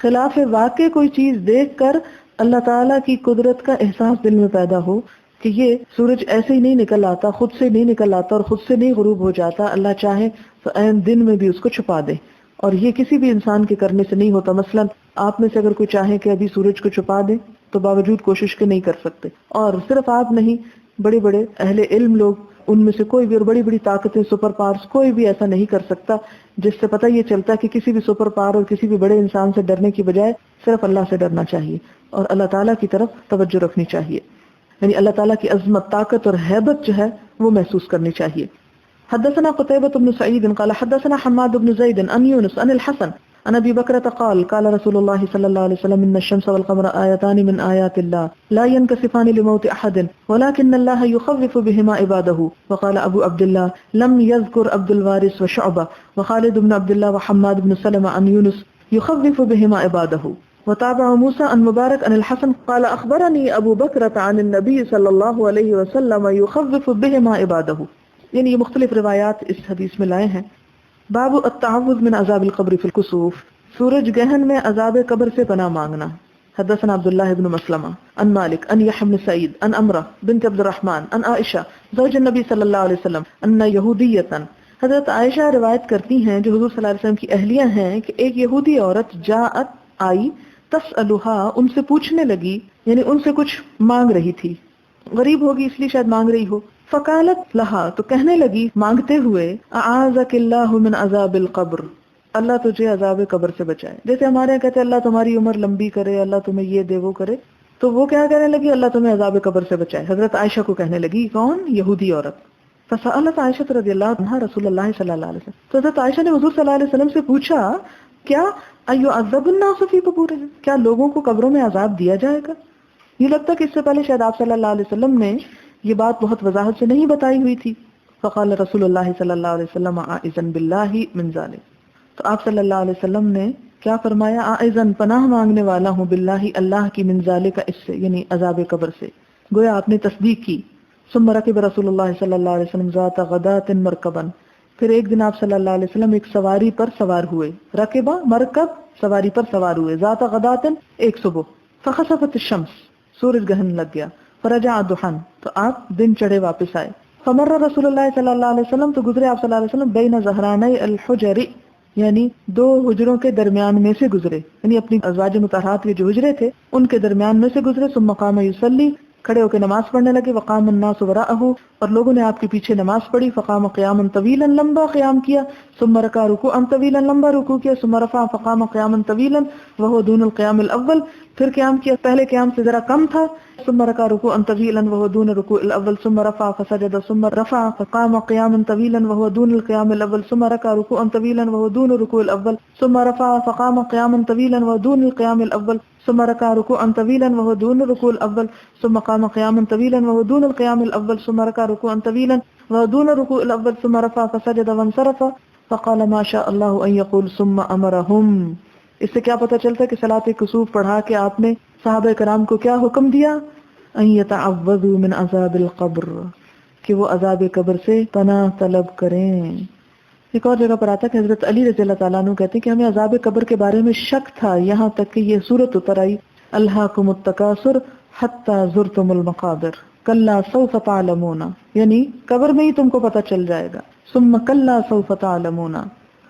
خلاف واقع کوئی چیز دیکھ کر اللہ تعالیٰ کی قدرت کا احساس دل میں پیدا ہو کہ یہ سورج ایسے ہی نہیں نکل آتا، خود سے نہیں نکل آتا اور خود سے نہیں غروب ہو جاتا، اللہ چاہے تو عین دن میں بھی اس کو چھپا دے. اور یہ کسی بھی انسان کے کرنے سے نہیں ہوتا. مثلا آپ میں سے اگر کوئی چاہے کہ ابھی سورج کو چھپا دے تو باوجود کوشش کے نہیں کر سکتے. اور صرف آپ نہیں، بڑے بڑے اہل علم لوگ، ان میں سے کوئی بھی، اور بڑی بڑی طاقتیں، سپر پاورز، کوئی بھی ایسا نہیں کر سکتا. جس سے پتہ یہ چلتا ہے کہ کسی بھی سپر پاور اور کسی بھی بڑے انسان سے ڈرنے کی بجائے صرف اللہ سے ڈرنا چاہیے اور اللہ تعالیٰ کی طرف توجہ رکھنی چاہیے. یعنی اللہ تعالیٰ کی عظمت، طاقت اور ہیبت جو ہے وہ محسوس کرنی چاہیے. حدثنا قتيبة بن سعيد قال حدثنا حماد بن زيد عن يونس عن الحسن عن ابي بكرة قال قال رسول الله صلى الله عليه وسلم ان الشمس والقمر آيتان من آيات الله لا ينكسفان لموت احد ولكن الله يخوف بهما عباده. وقال ابو عبد الله لم يذكر عبد الوارث وشعبة وخالد بن عبد الله وحماد بن سلمة عن يونس يخوف بهما عباده. وتابع موسى عن مبارك عن الحسن قال اخبرني ابو بكرة عن النبي صلى الله عليه وسلم يخوف بهما عباده. یعنی یہ مختلف روایات اس حدیث میں لائے ہیں. باب التعوذ من عذاب القبر فی الکسوف، سورج گہن میں عذاب قبر سے پناہ مانگنا. حدثنا عبداللہ بن مسلمہ عن مالک عن یحیی بن سعید عن امرہ بنت عبد الرحمن عن عائشہ زوج النبی صلی اللہ علیہ وسلم ان یہودیۃ، حضرت عائشہ روایت کرتی ہیں جو حضور صلی اللہ علیہ وسلم کی اہلیہ ہیں کہ ایک یہودی عورت جاءت آئی، تسألھا ان سے پوچھنے لگی، یعنی ان سے کچھ مانگ رہی تھی، غریب ہوگی اس لیے شاید مانگ رہی ہو. فقالت لہا تو کہنے لگی مانگتے ہوئے، اعاذک اللہ من عذاب القبر، اللہ تجھے عذاب قبر سے بچائے. جیسے ہمارے یہاں کہتے ہیں اللہ تمہاری عمر لمبی کرے، اللہ تمہیں یہ دے وہ کرے، تو وہ کیا کہنے لگی؟ اللہ تمہیں عذاب قبر سے بچائے. حضرت عائشہ کو کہنے لگی، کون؟ یہودی عورت. فسألت عائشہ رضی اللہ عنہا رسول اللہ صلی اللہ علیہ وسلم، تو حضرت عائشہ نے حضور صلی اللہ علیہ وسلم سے پوچھا، کیا ایعذب الناس فی قبورہم، کیا لوگوں کو قبروں میں عذاب دیا جائے گا؟ یہ لگتا کہ اس سے پہلے شاید آپ صلی اللہ علیہ وسلم نے یہ بات بہت وضاحت سے نہیں بتائی ہوئی تھی. فقال رسول اللہ صلی اللہ علیہ وسلم اعوذ باللہ من ذلک، تو آپ صلی اللہ علیہ وسلم نے کیا فرمایا؟ اعوذ پناہ مانگنے والا ہوں، باللہ اللہ کی، من ذلک اس سے، یعنی عذاب قبر سے. گویا آپ نے تصدیق کی. ثم رکب رسول اللہ صلی اللہ علیہ وسلم ذات غداۃ مرکبا، پھر ایک دن آپ صلی اللہ علیہ وسلم ایک سواری پر سوار ہوئے. رکبہ مرکب، سواری پر سوار ہوئے. ذات غداۃ ایک صبح. فخسفت الشمس، سورج گہن لگ گیا. فرجع ضحا، تو آپ دن چڑھے واپس آئے. فمر رسول اللہ صلی اللہ علیہ وسلم، تو گزرے آپ صلی اللہ علیہ وسلم بین ظہرانی الحجر، یعنی دو حجروں کے درمیان میں سے گزرے، یعنی اپنی ازواج مطہرات کے جو حجرے تھے ان کے درمیان میں سے گزرے. ثم قام یصلی، کھڑے ہو کے نماز پڑھنے لگے. وقام الناس وراءہ، اور لوگوں نے آپ کے پیچھے نماز پڑھی. فقام قیاما طویلا، لمبا قیام کیا. ثم رکع رکوعا طویلا، لمبا رکوع کیا. ثم رفع فقام قیاما طویلا وهو دون القیام الاول، پھر قیام کیا پہلے قیام سے ذرا کم تھا. ثم ركع ركوعا طويلا وهو دون الركوع الاول ثم رفع فسجد ثم رفع فقام قياما طويلا وهو دون القيام الاول ثم ركع ركوعا طويلا وهو دون الركوع الاول ثم رفع فقام قياما طويلا وهو دون القيام الاول ثم ركع ركوعا طويلا وهو دون الركوع الاول ثم قام قياما طويلا وهو دون القيام الاول ثم ركع ركوعا طويلا وهو دون الركوع الاول ثم رفع فسجد وانصرف فقال ما شاء الله ان يقول ثم امرهم. اس سے کیا پتہ چلتا ہے کہ صلاۃ کسوف پڑھا کے آپ نے صحابہ کرام کو کیا حکم دیا؟ ان یتعوذوا من عذاب القبر، کہ وہ عذاب قبر سے پناہ طلب کریں. ایک اور جگہ پر آتا ہے کہ حضرت علی رضی اللہ تعالیٰ عنہ کہتے ہیں کہ ہمیں عذاب قبر کے بارے میں شک تھا، یہاں تک کہ یہ سورت اتر آئی، الہاکم التکاثر حتی زرتم المقابر کلا سوف تعلمون، یعنی قبر میں ہی تم کو پتہ چل جائے گا. ثم کلا سوف تعلمون،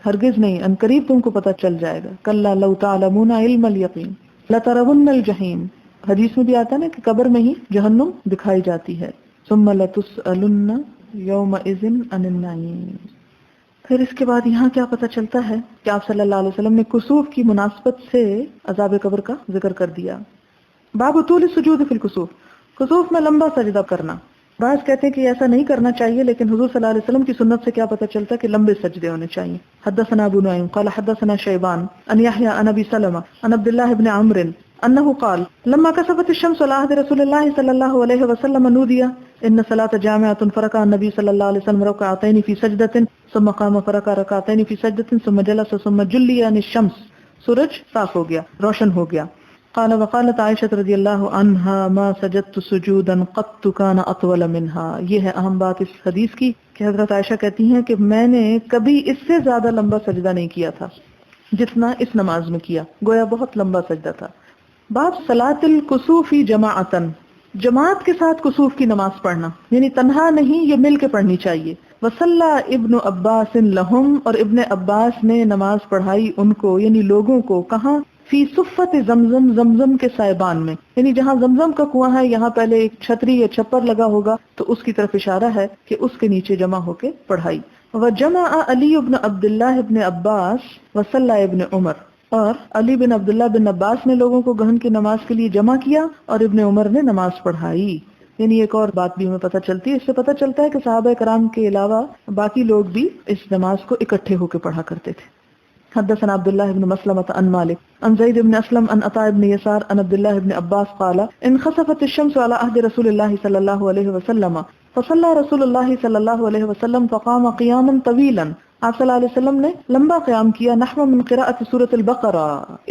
ہرگز نہیں، ان قریب تم کو پتہ چل جائے گا. کلا لو تعلمون علم الیقین لترون الجحیم، حدیث میں بھی آتا ہے نا کہ قبر میں ہی جہنم دکھائی جاتی ہے. ثم لتسألن یومئذ عن النعیم. پھر اس کے بعد یہاں کیا پتہ چلتا ہے کہ آپ صلی اللہ علیہ وسلم نے کسوف کی مناسبت سے عذاب قبر کا ذکر کر دیا. باب طول السجود فی الکسوف، کسوف میں لمبا سجدہ کرنا. بعض کہتے ہیں کہ ایسا نہیں کرنا چاہیے، لیکن حضور صلی اللہ علیہ وسلم کی سنت سے کیا پتہ چلتا ہے کہ لمبے سجدے ہونے چاہیے. حدثنا ابو نعیم قال حدثنا شیبان ان یحیی عن ابی سلمہ عن عبد الله بن عمرو انه قال لما كسفت الشمس على عهد رسول الله صلى الله عليه وسلم نودي ان صلاة جامعة فركع النبي صلى الله عليه وسلم ركعتين في سجدة ثم قام فركع ركعتين في سجدة ثم جلس ثم جلي عن الشمس. سورج صاف ہو گیا، روشن ہو گیا. قال وقالت عائشہ رضی اللہ عنہا ما سجدت سجودا قط كان اطول منها. یہ ہے اہم بات اس حدیث کی کہ حضرت عائشہ کہتی ہیں کہ میں نے کبھی اس سے زیادہ لمبا سجدہ نہیں کیا تھا جتنا اس نماز میں کیا، گویا بہت لمبا سجدہ تھا. باب صلاۃ الکسوف جماعتا، جماعت کے ساتھ کسوف کی نماز پڑھنا، یعنی تنہا نہیں، یہ مل کے پڑھنی چاہیے. وصلی ابن عباس لہم، اور ابن عباس نے نماز پڑھائی ان کو یعنی لوگوں کو. کہاں؟ فی صفت زمزم، زمزم کے سائبان میں، یعنی جہاں زمزم کا کنواں ہے یہاں پہلے ایک چھتری یا چھپر لگا ہوگا تو اس کی طرف اشارہ ہے کہ اس کے نیچے جمع ہو کے پڑھائی. وجمع علی بن عبداللہ بن عباس وصلی ابن عمر، اور علی بن عبداللہ بن عباس نے لوگوں کو گہن کی نماز کے لیے جمع کیا اور ابن عمر نے نماز پڑھائی. یعنی ایک اور بات بھی ہمیں پتہ چلتی ہے، اس سے پتہ چلتا ہے کہ صحابہ کرام کے علاوہ باقی لوگ بھی اس نماز کو اکٹھے ہو کے پڑھا کرتے تھے. حدثنا عبد الله بن مسلمة عن مالك عن زيد بن أسلم عن عطاء بن يسار عن عبد الله بن عباس قال انخسفت الشمس على عهد رسول الله صلى الله عليه وسلم فصلى رسول الله صلى الله عليه وسلم فقام قياما طويلا. آپ صلی اللہ علیہ وسلم نے لمبا قیام کیا، نحو من قراءة سورة البقرہ،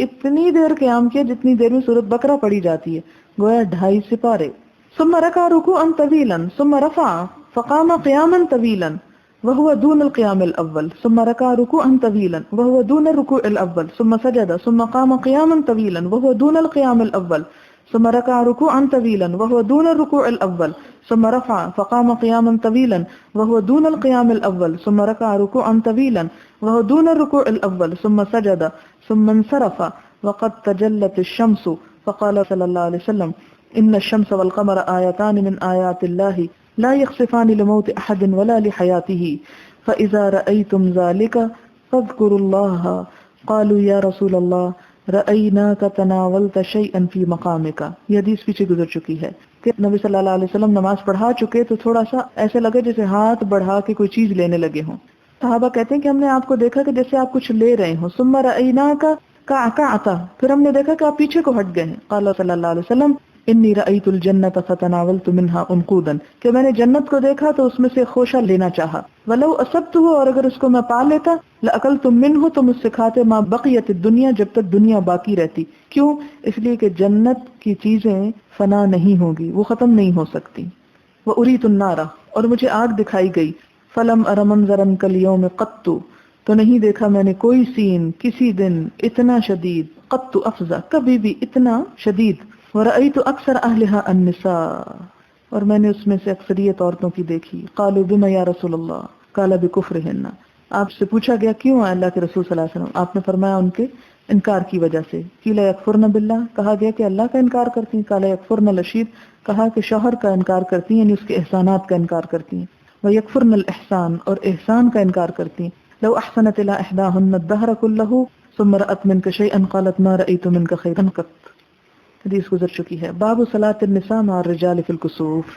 اتنی دیر قیام کیا جتنی دیر میں سورۃ بقرہ پڑھی جاتی ہے، گویا 2.5 سپارے. ثم ركع ركوعا طويلا ثم رفع فقام قياما طويلا وهو دون القيام الأول ثم ركع ركوعا طويلا وهو دون الركوع الأول ثم سجد ثم قام قياما طويلا وهو دون القيام الأول ثم ركع ركوعا طويلا وهو دون الركوع الأول ثم رفع فقام قياما طويلا وهو دون القيام الأول ثم ركع ركوعا طويلا وهو دون الركوع الأول ثم سجد ثم انصرف وقد تجلت الشمس فقال صلى الله عليه وسلم إن الشمس والقمر آيتان من آيات الله لا يخسفان لموت أحد ولا لحياته فإذا رأيتم ذلك فاذكروا الله. قالوا يا رسول الله رأيناك تناولت شيئا في مقامك. یہ حدیث پیچھے گزر چکی ہے کہ نبی صلی اللہ علیہ وسلم نماز پڑھا چکے تو تھوڑا سا ایسے لگا جیسے ہاتھ بڑھا کے کوئی چیز لینے لگے ہوں. صحابہ کہتے ہیں کہ ہم نے آپ کو دیکھا کہ جیسے آپ کچھ لے رہے ہوں. ثم رأيناك كعكعت، پھر ہم نے دیکھا کہ آپ پیچھے کو ہٹ گئے ہیں. قال صلی اللہ علیہ وسلم انی رأیت الجنت فتناولت منها انقودا، کہ میں نے جنت کو دیکھا تو اس میں سے خوشہ لینا چاہا. ولو اصبته، اور اگر اس کو میں پا لیتا، لاکلت منه، تو مجھ سے کھاتے ما بقیت الدنیا، جب تک دنیا باقی رہتی. کیوں؟ اس لیے کہ جنت کی چیزیں فنا نہیں ہوگی، وہ ختم نہیں ہو سکتی. وأریت النار، اور مجھے آگ دکھائی گئی. فلم ار منظرا کالیوم قط، تو نہیں دیکھا میں نے کوئی سین کسی دن اتنا شدید، قط افزا، کبھی بھی اتنا شدید. ورأيت اکثر اہلها النساء، اور میں نے اس میں سے اکثریت عورتوں کی دیکھی. قالوا بما یا رسول اللہ قال بکفرهن، آپ سے پوچھا گیا کیوں ہے اللہ کے رسول صلی اللہ علیہ وسلم، آپ نے فرمایا ان کے انکار کی وجہ سے. قیل یکفرن باللہ، کہا گیا کہ اللہ کا انکار کرتی ہیں. قال یکفرن العشیر، کہا کہ شوہر کا انکار کرتی ہیں، یعنی اس کے احسانات کا انکار کرتی ہیں. ویکفرن الاحسان، اور احسان کا انکار کرتی ہیں. لو احسنت الى احداهن الدهر كله ثم رأت منك شيئا قالت ما رأيت منك خيرا قط. حدیث گزر چکی ہے. باب صلاۃ النساء مع الرجال فی الکسوف،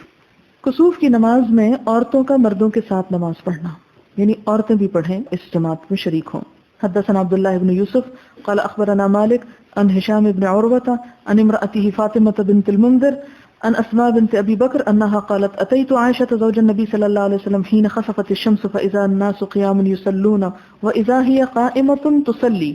کسوف کی نماز میں عورتوں کا مردوں کے ساتھ نماز پڑھنا، یعنی عورتیں بھی پڑھیں، اس جماعت میں شریک ہوں. حدثنا عبد الله بن يوسف قال اخبرنا مالك عن هشام بن عروة عن امرأته فاطمة بنت المنذر عن اسماء بنت ابي بكر انها قالت اتيت عائشة زوج النبي صلى الله عليه وسلم حين خسفت الشمس فاذا الناس قيام يصلون واذا هي قائمة تصلي.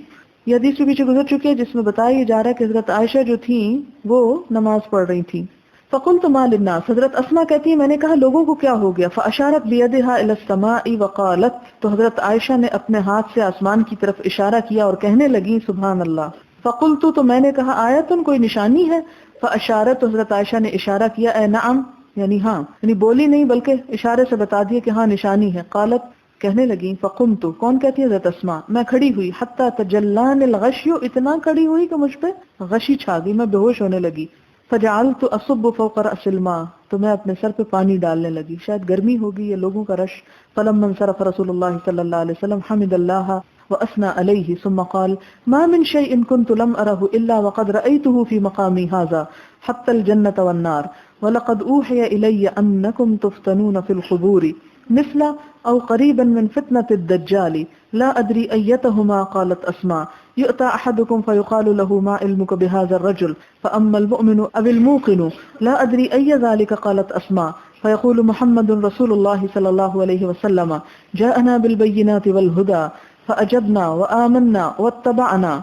یہ حدیث بھی پیچھے گزر چکی ہے جس میں بتایا جا رہا ہے کہ حضرت عائشہ جو تھیں وہ نماز پڑھ رہی تھیں. فقلت ما للناس، حضرت اسماء کہتی ہیں میں نے کہا لوگوں کو کیا ہو گیا. فاشارت بیدها الى السماء وقالت، تو حضرت عائشہ نے اپنے ہاتھ سے آسمان کی طرف اشارہ کیا اور کہنے لگی سبحان اللہ. فقلت، تو میں نے کہا آیتن، کوئی نشانی ہے. فاشارت، تو حضرت عائشہ نے اشارہ کیا اے نعم، یعنی ہاں، یعنی بولی نہیں بلکہ اشارے سے بتا دیا کہ ہاں نشانی ہے. قالت، کہنے لگی فقمت، کون کہتی ہے؟ حضرت اسماء. میں کھڑی ہوئی، حتی تجلان الغشی، اتنا کھڑی ہوئی کہ مجھ پہ غشی چھا گئی، میں بے ہوش ہونے لگی. فجعلت اصب فوق راس الماء، تو میں اپنے سر پہ پانی ڈالنے لگی، شاید گرمی ہوگی یا لوگوں کا رش. فلما انصرف رسول اللہ صلی اللہ علیہ وسلم حمد اللہ واثنى علیہ ثم قال ما من شيء كنت لم اره الا وقد رأيته في مقامي هذا حتى الجنة والنار وَلَقَدْ أُوحِيَ إِلَيَّ أَنَّكُمْ تُفْتَنُونَ فِي الْقُبُورِ مثل أو قريبا من فتنة الدجال لا أدري أيتهما قالت أسماء يؤتى أحدكم فيقال له ما علمك بهذا الرجل فأما المؤمن أو الموقن لا أدري أي ذلك قالت أسماء فيقول محمد رسول الله صلى الله عليه وسلم جاءنا بالبينات والهدى فأجبنا وآمنا واتبعنا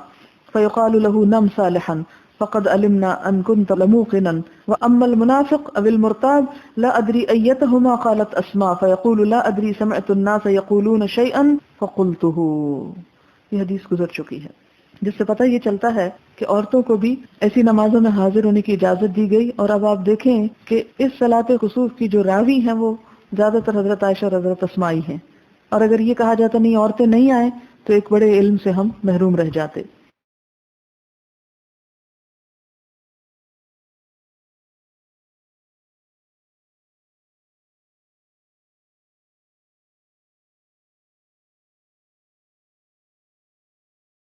فيقال له نم صالحا فقد علمنا ان كنت لموقنا واما المنافق او المرتاب لا ادري ايتهما قالت اسماء فيقول لا ادري سمعت الناس يقولون شيئا فقلته. یہ حدیث گزر چکی ہے، جس سے پتہ یہ چلتا ہے کہ عورتوں کو بھی ایسی نمازوں میں حاضر ہونے کی اجازت دی گئی. اور اب آپ دیکھیں کہ اس صلاۃ کسوف کی جو راوی ہیں وہ زیادہ تر حضرت عائشہ اور حضرت اسماء ہی ہیں، اور اگر یہ کہا جاتا نہیں عورتیں نہیں آئیں تو ایک بڑے علم سے ہم محروم رہ جاتے.